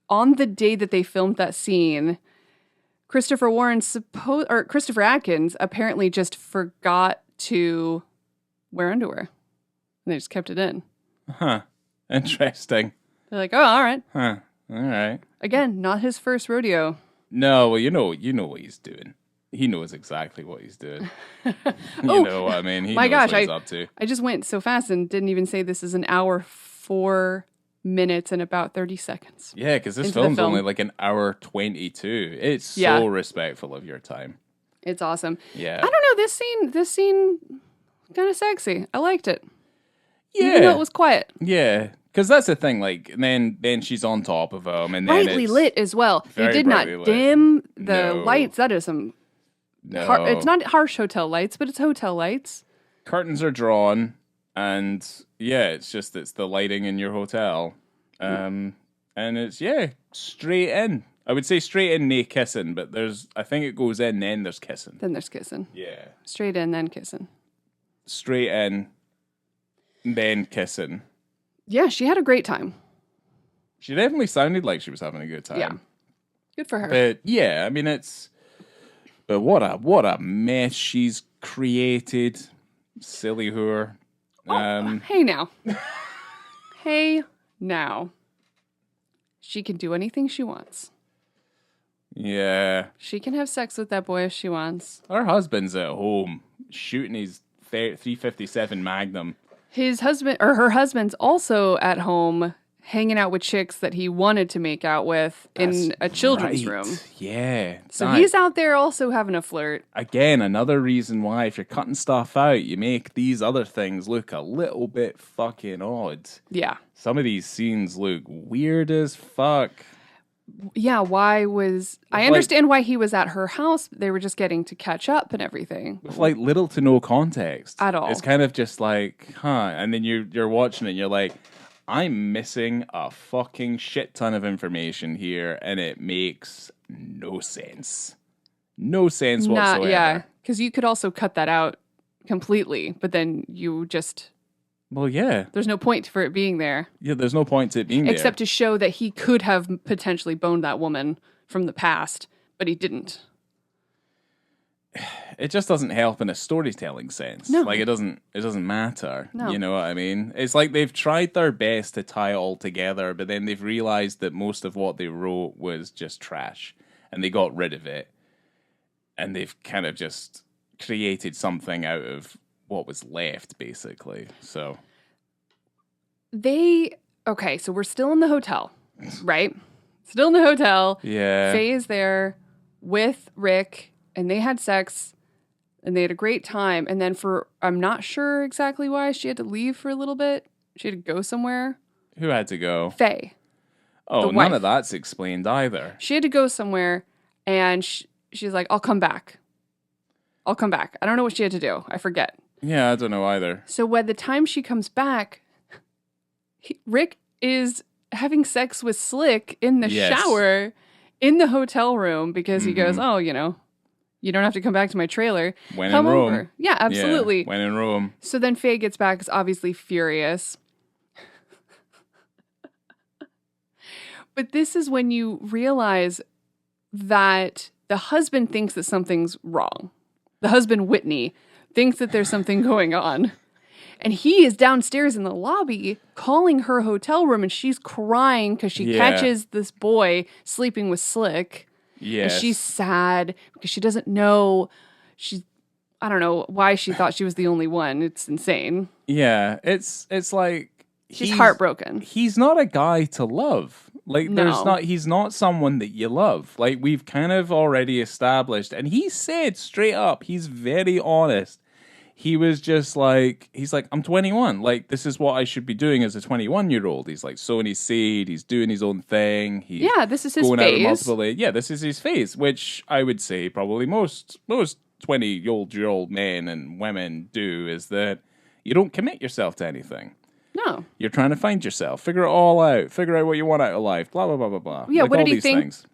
on the day that they filmed that scene, Christopher Atkins apparently just forgot to wear underwear. And they just kept it in. Huh. Interesting. They're like, oh, all right. Huh. All right. Again, not his first rodeo. No, well, you know what he's doing. He knows exactly what he's doing. You know what I mean? He My knows gosh, what he's up to. I just went so fast and didn't even say this is an hour, 4 minutes, and about 30 seconds. Yeah, because this into the film's film. only like an hour 22. It's so Yeah. respectful of your time. It's awesome. Yeah. I don't know, this scene kind of sexy. I liked it. Yeah. Even though it was quiet. Yeah. Because that's the thing, like, and then she's on top of him, and then Brightly it's lit as well. They very did not brightly lit. dim the No. lights. That is some no, it's not harsh hotel lights, but it's hotel lights. curtains are drawn, and yeah, it's the lighting in your hotel, and it's straight in. I would say straight in, no kissing, but I think it goes in, then there's kissing. Then there's kissing. Yeah, Straight in, then kissing. straight in, then kissing. Yeah, she had a great time. She definitely sounded like she was having a good time. Yeah. Good for her. But yeah, I mean but what a mess she's created. Silly whore. Hey now. Hey now. She can do anything she wants. Yeah. She can have sex with that boy if she wants. Her husband's at home shooting his 357 Magnum. Her husband's also at home hanging out with chicks that he wanted to make out with in a children's Right. room. Yeah. So he's out there also having a flirt. Again, another reason why if you're cutting stuff out, you make these other things look a little bit fucking odd. Yeah. Some of these scenes look weird as fuck. Yeah, I understand why he was at her house. They were just getting to catch up and everything. With like little to no context. At all. It's kind of just like, and then you're watching it and you're like, I'm missing a fucking shit ton of information here, and it makes no sense. No sense whatsoever. Yeah, because you could also cut that out completely, but then you just... Well, yeah. There's no point for it being there. Yeah, there's no point to it being Except to show that he could have potentially boned that woman from the past, but he didn't. It just doesn't help in a storytelling sense. No. Like it doesn't matter. No. You know what I mean? It's like they've tried their best to tie it all together, but then they've realized that most of what they wrote was just trash, and they got rid of it. And they've kind of just created something out of what was left, basically. So Okay, so we're still in the hotel, right? Still in the hotel. yeah. Faye is there with Rick, and they had sex, and they had a great time. And then I'm not sure exactly why she had to leave for a little bit. She had to go somewhere. Who had to go? Faye. Oh, wife. none of that's explained either. She had to go somewhere, and she's like, I'll come back. I don't know what she had to do. I forget. Yeah, I don't know either. So by the time she comes back, Rick is having sex with Slick in the shower in the hotel room because he goes, oh, you know, you don't have to come back to my trailer. When come in Rome. over. Yeah, absolutely. Yeah, when in Rome. So then Faye gets back, is obviously furious. But this is when you realize that the husband thinks that something's wrong. The husband, Whitney, thinks that there's something going on. And he is downstairs in the lobby calling her hotel room, and she's crying because she catches this boy sleeping with Slick. Yes. And she's sad because she doesn't know. I don't know why she thought she was the only one. It's insane. Yeah, it's like she's heartbroken. He's not a guy to love. Like No. He's not someone that you love. Like we've kind of already established, and he said straight up, he's very honest. He was just like, I'm 21. Like, this is what I should be doing as a 21-year-old. He's like sowing his seed. He's doing his own thing. This is his going phase. Out of multiple, this is his phase, which I would say probably most 20-year-old men and women do, is that you don't commit yourself to anything. No. You're trying to find yourself. Figure it all out. Figure out what you want out of life. Blah, blah, blah, blah, blah. Yeah, like what did all he these think things.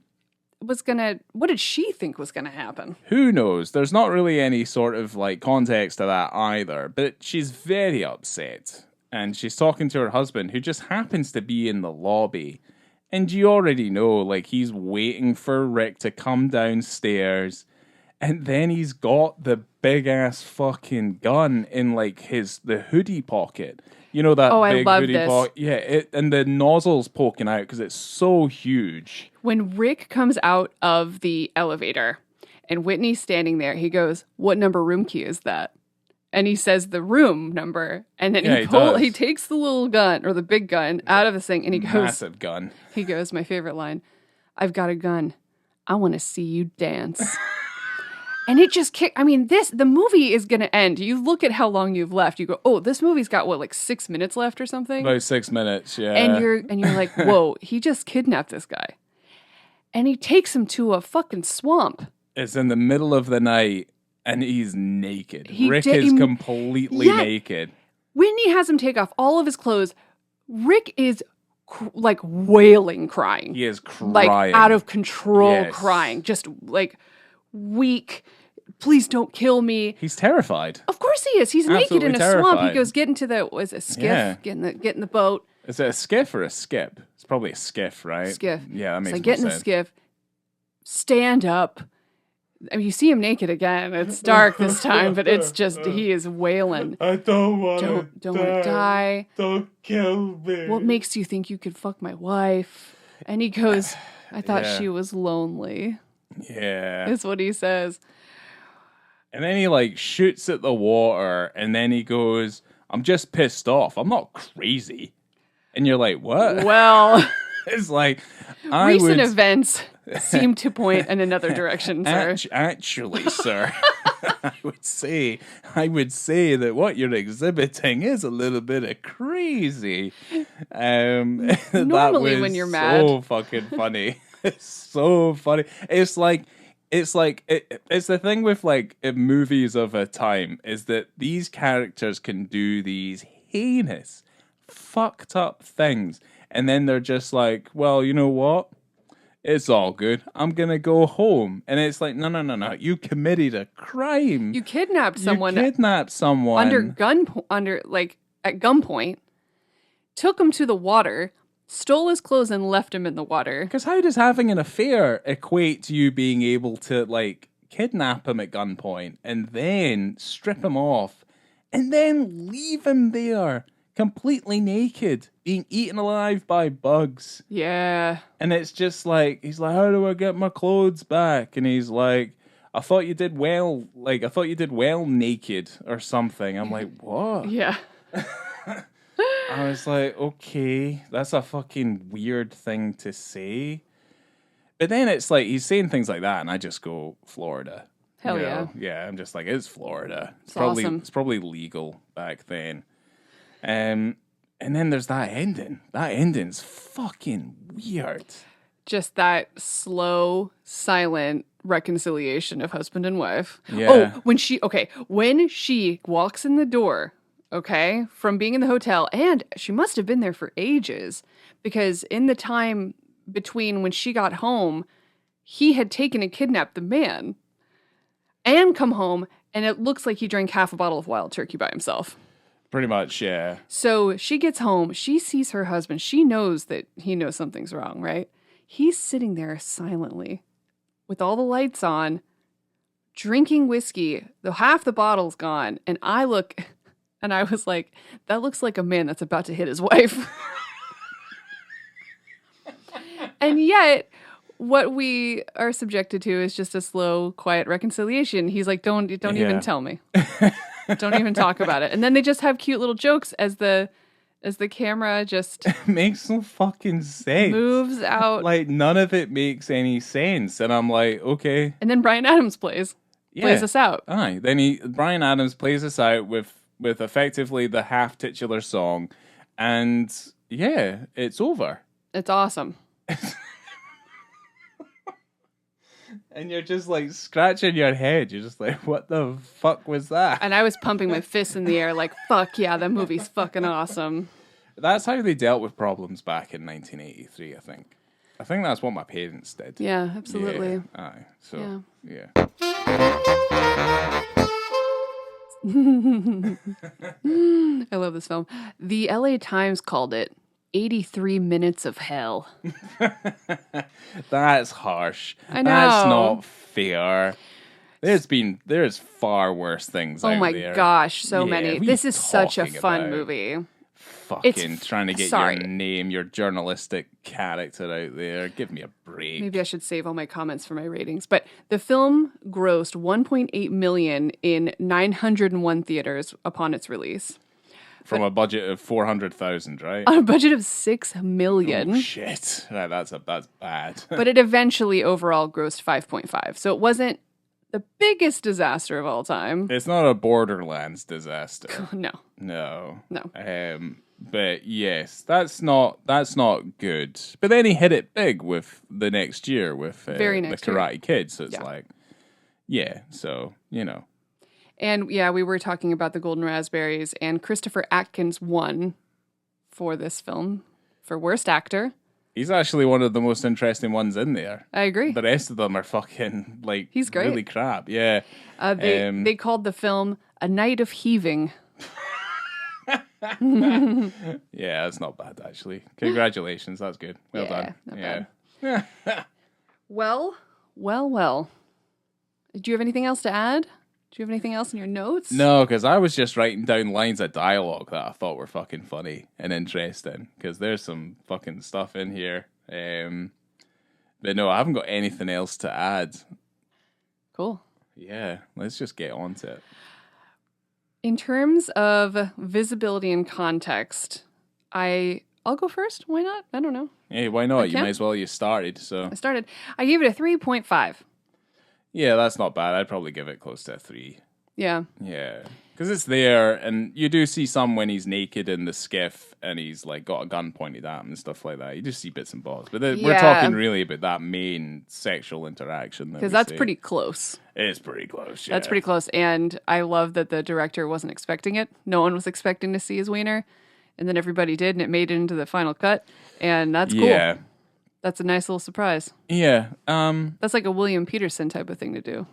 What did she think was going to happen? Who knows? There's not really any sort of like context to that either, but she's very upset. And she's talking to her husband, who just happens to be in the lobby. And you already know, like, he's waiting for Rick to come downstairs. And then he's got the big ass fucking gun in like the hoodie pocket. You know that big hoodie pocket? Yeah, and the nozzle's poking out because it's so huge. When Rick comes out of the elevator and Whitney's standing there, he goes, "What number room key is that?" And he says the room number, and then he takes the little gun or the big gun out of the thing, and he goes, massive gun. He goes, my favorite line, "I've got a gun. I want to see you dance." And it just kicked. I mean, the movie is going to end. You look at how long you've left. You go, oh, this movie's got like 6 minutes left or something. About 6 minutes, yeah. And you're like, whoa, he just kidnapped this guy, and he takes him to a fucking swamp. It's in the middle of the night, and he's naked. Rick is completely naked. Whitney has him take off all of his clothes. Rick is like wailing, crying. He is crying, like out of control, crying, just like weak. Please don't kill me. He's terrified. Of course he is. He's absolutely naked in a terrified. swamp. He goes, get into the skiff, get in the boat. Is it a skiff or a skip? It's probably a skiff, right? Skiff. Yeah, that makes sense. Get in the skiff. Stand up. I mean, you see him naked again. It's dark this time, but it's just he is wailing. I don't want to die. Don't kill me. What makes you think you could fuck my wife? And he goes, I thought she was lonely. Yeah. Is what he says. And then he like shoots at the water, and then he goes, I'm just pissed off. I'm not crazy. And you're like, what? Well, it's like recent events seem to point in another direction, sir. Actually, sir, I would say that what you're exhibiting is a little bit of crazy. Normally, when you're mad, so fucking funny. It's so funny. It's the thing with like movies of a time is that these characters can do these heinous, fucked up things, and then they're just like, well, you know what? It's all good. I'm gonna go home, and it's like, no. You committed a crime. You kidnapped someone. At gunpoint. Took him to the water. Stole his clothes and left him in the water. Because how does having an affair equate to you being able to, like, kidnap him at gunpoint and then strip him off and then leave him there completely naked, being eaten alive by bugs? Yeah. And it's just like, he's like, how do I get my clothes back? And he's like, I thought you did well naked or something. I'm like, what? Yeah. I was like, okay, that's a fucking weird thing to say. But then it's like, he's saying things like that, and I just go, Florida. Hell yeah. Yeah, I'm just like, it's Florida. It's awesome. It's probably legal back then. And And then there's that ending. That ending's fucking weird. Just that slow, silent reconciliation of husband and wife. Yeah. Oh, when she walks in the door, okay, from being in the hotel, and she must have been there for ages, because in the time between when she got home, he had taken and kidnapped the man and come home, and it looks like he drank half a bottle of wild turkey by himself. Pretty much, yeah. So she gets home, she sees her husband, she knows that he knows something's wrong, right? He's sitting there silently with all the lights on, drinking whiskey, though half the bottle's gone. And I look, and I was like, that looks like a man that's about to hit his wife. And yet, what we are subjected to is just a slow, quiet reconciliation. He's like, don't even tell me. Don't even talk about it. And then they just have cute little jokes as the camera just makes no fucking sense. Moves out. Like, none of it makes any sense. And I'm like, okay. And then Bryan Adams plays us out. Aye. Then Bryan Adams plays us out with effectively the half titular song. And yeah, it's over. It's awesome. And you're just like scratching your head. You're just like, what the fuck was that? And I was pumping my fists in the air like, fuck yeah, that movie's fucking awesome. That's how they dealt with problems back in 1983, I think. I think that's what my parents did. Yeah, absolutely. Yeah. Aye. So, yeah. I love this film. The LA Times called it 83 minutes of hell. That's harsh. I know. That's not fair. There's far worse things out there. Oh my gosh, so many. This is such a fun movie. Fucking trying to get your name, your journalistic character out there. Give me a break. Maybe I should save all my comments for my ratings. But the film grossed $1.8 million in 901 theaters upon its release. From a budget of 400,000, right? On a budget of $6 million. Oh, shit. Right, that's bad. But it eventually overall grossed 5.5. So it wasn't the biggest disaster of all time. It's not a Borderlands disaster. No. But yes, that's not good. But then he hit it big with the next year with the Karate Kid. So it's so, you know. And yeah, we were talking about the Golden Raspberries, and Christopher Atkins won for this film for Worst Actor. He's actually one of the most interesting ones in there. I agree. The rest of them are fucking, like, he's great. Really crap. Yeah. They called the film A Night of Heaving. Yeah, that's not bad, actually. Congratulations. That's good. Well done. Not bad. Well. Do you have anything else to add? Do you have anything else in your notes? No, because I was just writing down lines of dialogue that I thought were fucking funny and interesting. Because there's some fucking stuff in here. But no, I haven't got anything else to add. Cool. Yeah, let's just get on to it. In terms of visibility and context, I'll go first. Why not? I don't know. Hey, why not? You might as well. You started, so. I started. I gave it a 3.5. Yeah, that's not bad. I'd probably give it close to a 3. Yeah. Yeah. Because it's there, and you do see some when he's naked in the skiff and he's like got a gun pointed at him and stuff like that. You just see bits and bobs. But we're talking really about that main sexual interaction. Because that's pretty close. It's pretty close, yeah. That's pretty close. And I love that the director wasn't expecting it. No one was expecting to see his wiener. And then everybody did, and it made it into the final cut. And that's cool. Yeah. That's a nice little surprise. Yeah. That's like a William Peterson type of thing to do.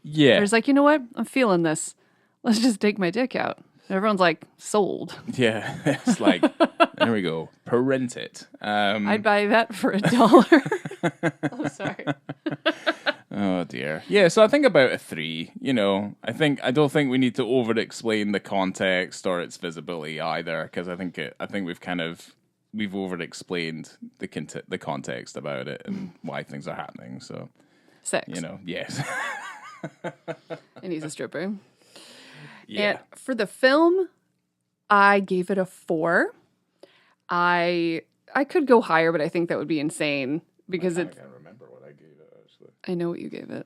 Yeah. There's like, you know what? I'm feeling this. Let's just take my dick out. And everyone's like, sold. Yeah. It's like, there we go. Parent it. I'd buy that for $1. Oh, sorry. Oh dear. Yeah, so I think about a 3. You know, I don't think we need to over-explain the context or its visibility either, because I think we've over-explained the context about it and why things are happening. So, 6. You know, yes. And he's a stripper. Yeah. And for the film, I gave it a 4. I could go higher, but I think that would be insane because I can't remember what I gave it actually. I know what you gave it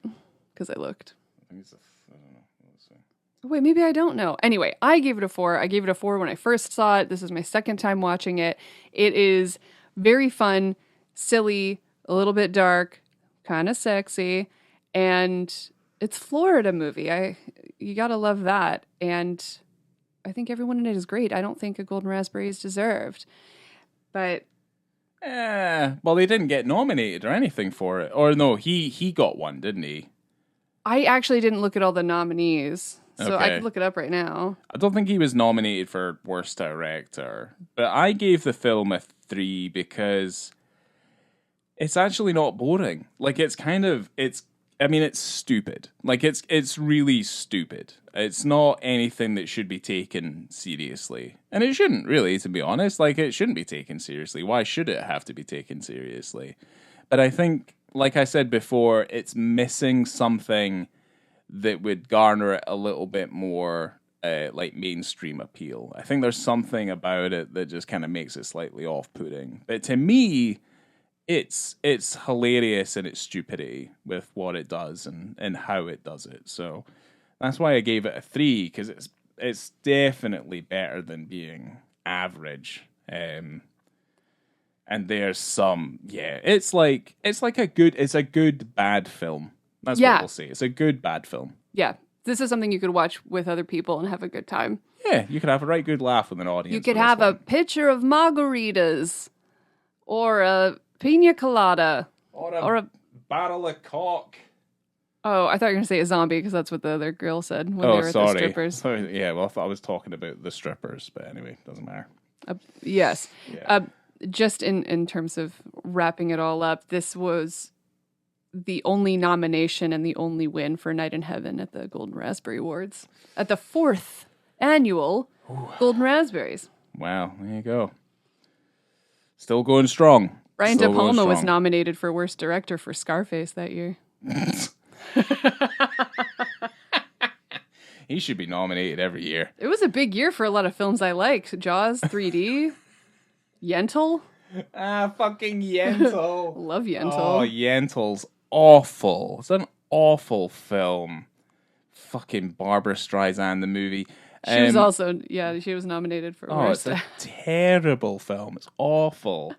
because I looked. I think it's I don't know. Let's see. Wait, maybe I don't know. Anyway, I gave it a 4. I gave it a 4 when I first saw it. This is my second time watching it. It is very fun, silly, a little bit dark, kind of sexy, and it's Florida movie. You gotta love that. And I think everyone in it is great. I don't think a Golden Raspberry is deserved. But Well, they didn't get nominated or anything for it. Or no, he got one, didn't he? I actually didn't look at all the nominees. So I Okay. could look it up right now. I don't think he was nominated for worst director, but I gave the film a 3 because it's actually not boring. Like it's stupid. Like it's really stupid. It's not anything that should be taken seriously. And it shouldn't really, to be honest. Like it shouldn't be taken seriously. Why should it have to be taken seriously? But I think, like I said before, it's missing something that would garner it a little bit more like mainstream appeal. I think there's something about it that just kind of makes it slightly off-putting. But to me, it's hilarious in its stupidity with what it does and how it does it. So that's why I gave it a 3, because it's definitely better than being average. And there's some, it's a good bad film. That's what we'll say. It's a good bad film. Yeah. This is something you could watch with other people and have a good time. Yeah, you could have a right good laugh with an audience. You could have a pitcher of margaritas or a pina colada or a barrel of cock. Oh, I thought you were going to say a zombie because that's what the other girl said when they were at the strippers. Sorry. Yeah, well, I thought I was talking about the strippers, but anyway, doesn't matter. Yes. Yeah. Just in terms of wrapping it all up, this was the only nomination and the only win for Night in Heaven at the Golden Raspberry Awards. At the 4th annual Golden Raspberries. Wow, there you go. Still going strong. Brian De Palma was nominated for Worst Director for Scarface that year. He should be nominated every year. It was a big year for a lot of films I liked. Jaws 3D, Yentl. Fucking Yentl. Love Yentl. Oh, Yentl's awful. It's an awful film. Fucking Barbara Streisand, the movie. She was also, she was nominated for Worst. It's a terrible film. It's awful.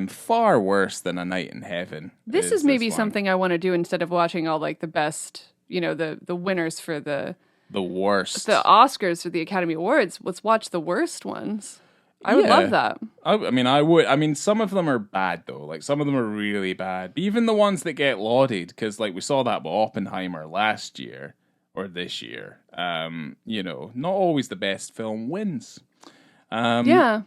Far worse than A Night in Heaven. This is maybe something I want to do instead of watching all like the best, the winners for the worst. The Oscars for the Academy Awards. Let's watch the worst ones. I would love that. I would. I mean, some of them are bad, though. Like, some of them are really bad. But even the ones that get lauded, because, like, we saw that with Oppenheimer last year, or this year. Not always the best film wins. Yeah.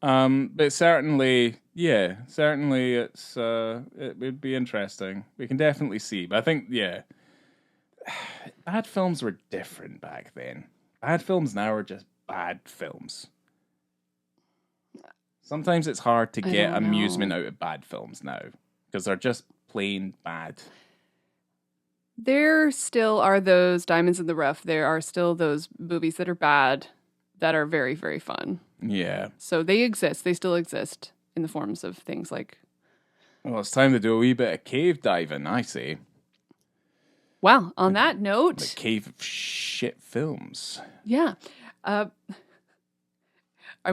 But certainly it's, it would be interesting. We can definitely see. But I think, bad films were different back then. Bad films now are just bad films. Sometimes it's hard to get amusement out of bad films now because they're just plain bad. There still are those diamonds in the rough. There are still those movies that are bad that are very, very fun. Yeah. So they exist. They still exist in the forms of things like... Well, it's time to do a wee bit of cave diving, I say. Well, on that note... The cave of shit films. Yeah. I'm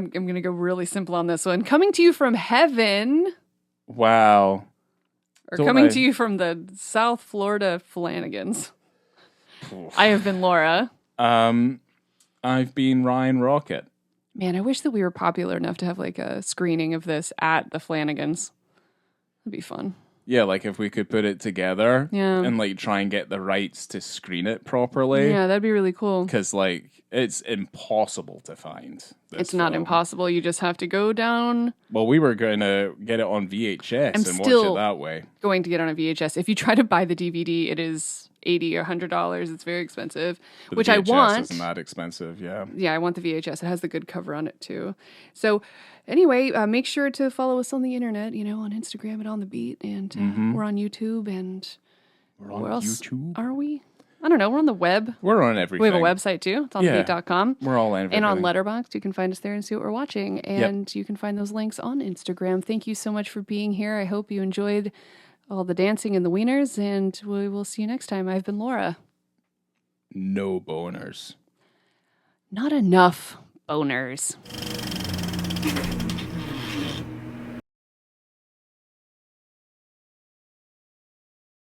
going to go really simple on this one. Coming to you from heaven. Wow. Or coming to you from the South Florida Flanagans. I have been Laura. I've been Ryan Rocket. Man, I wish that we were popular enough to have like a screening of this at the Flanagans. That'd be fun. Yeah, like if we could put it together and like try and get the rights to screen it properly. Yeah, that'd be really cool. Because like it's impossible to find. It's not impossible. You just have to go down. Well, we were going to get it on VHS and watch it that way. Going to get it on a VHS. If you try to buy the DVD, it is $80 or $100. It's very expensive, but which the VHS I want. Isn't that expensive? Yeah. Yeah, I want the VHS. It has the good cover on it too. So anyway, make sure to follow us on the internet. On Instagram at On The Beat, and we're on YouTube. And we're on YouTube. Are we? I don't know. We're on the web. We're on everything. We have a website too. It's onthebeat.com. We're all on everything. And on Letterboxd, you can find us there and see what we're watching. And you can find those links on Instagram. Thank you so much for being here. I hope you enjoyed all the dancing and the wieners. And we will see you next time. I've been Laura. no boners. Not enough boners.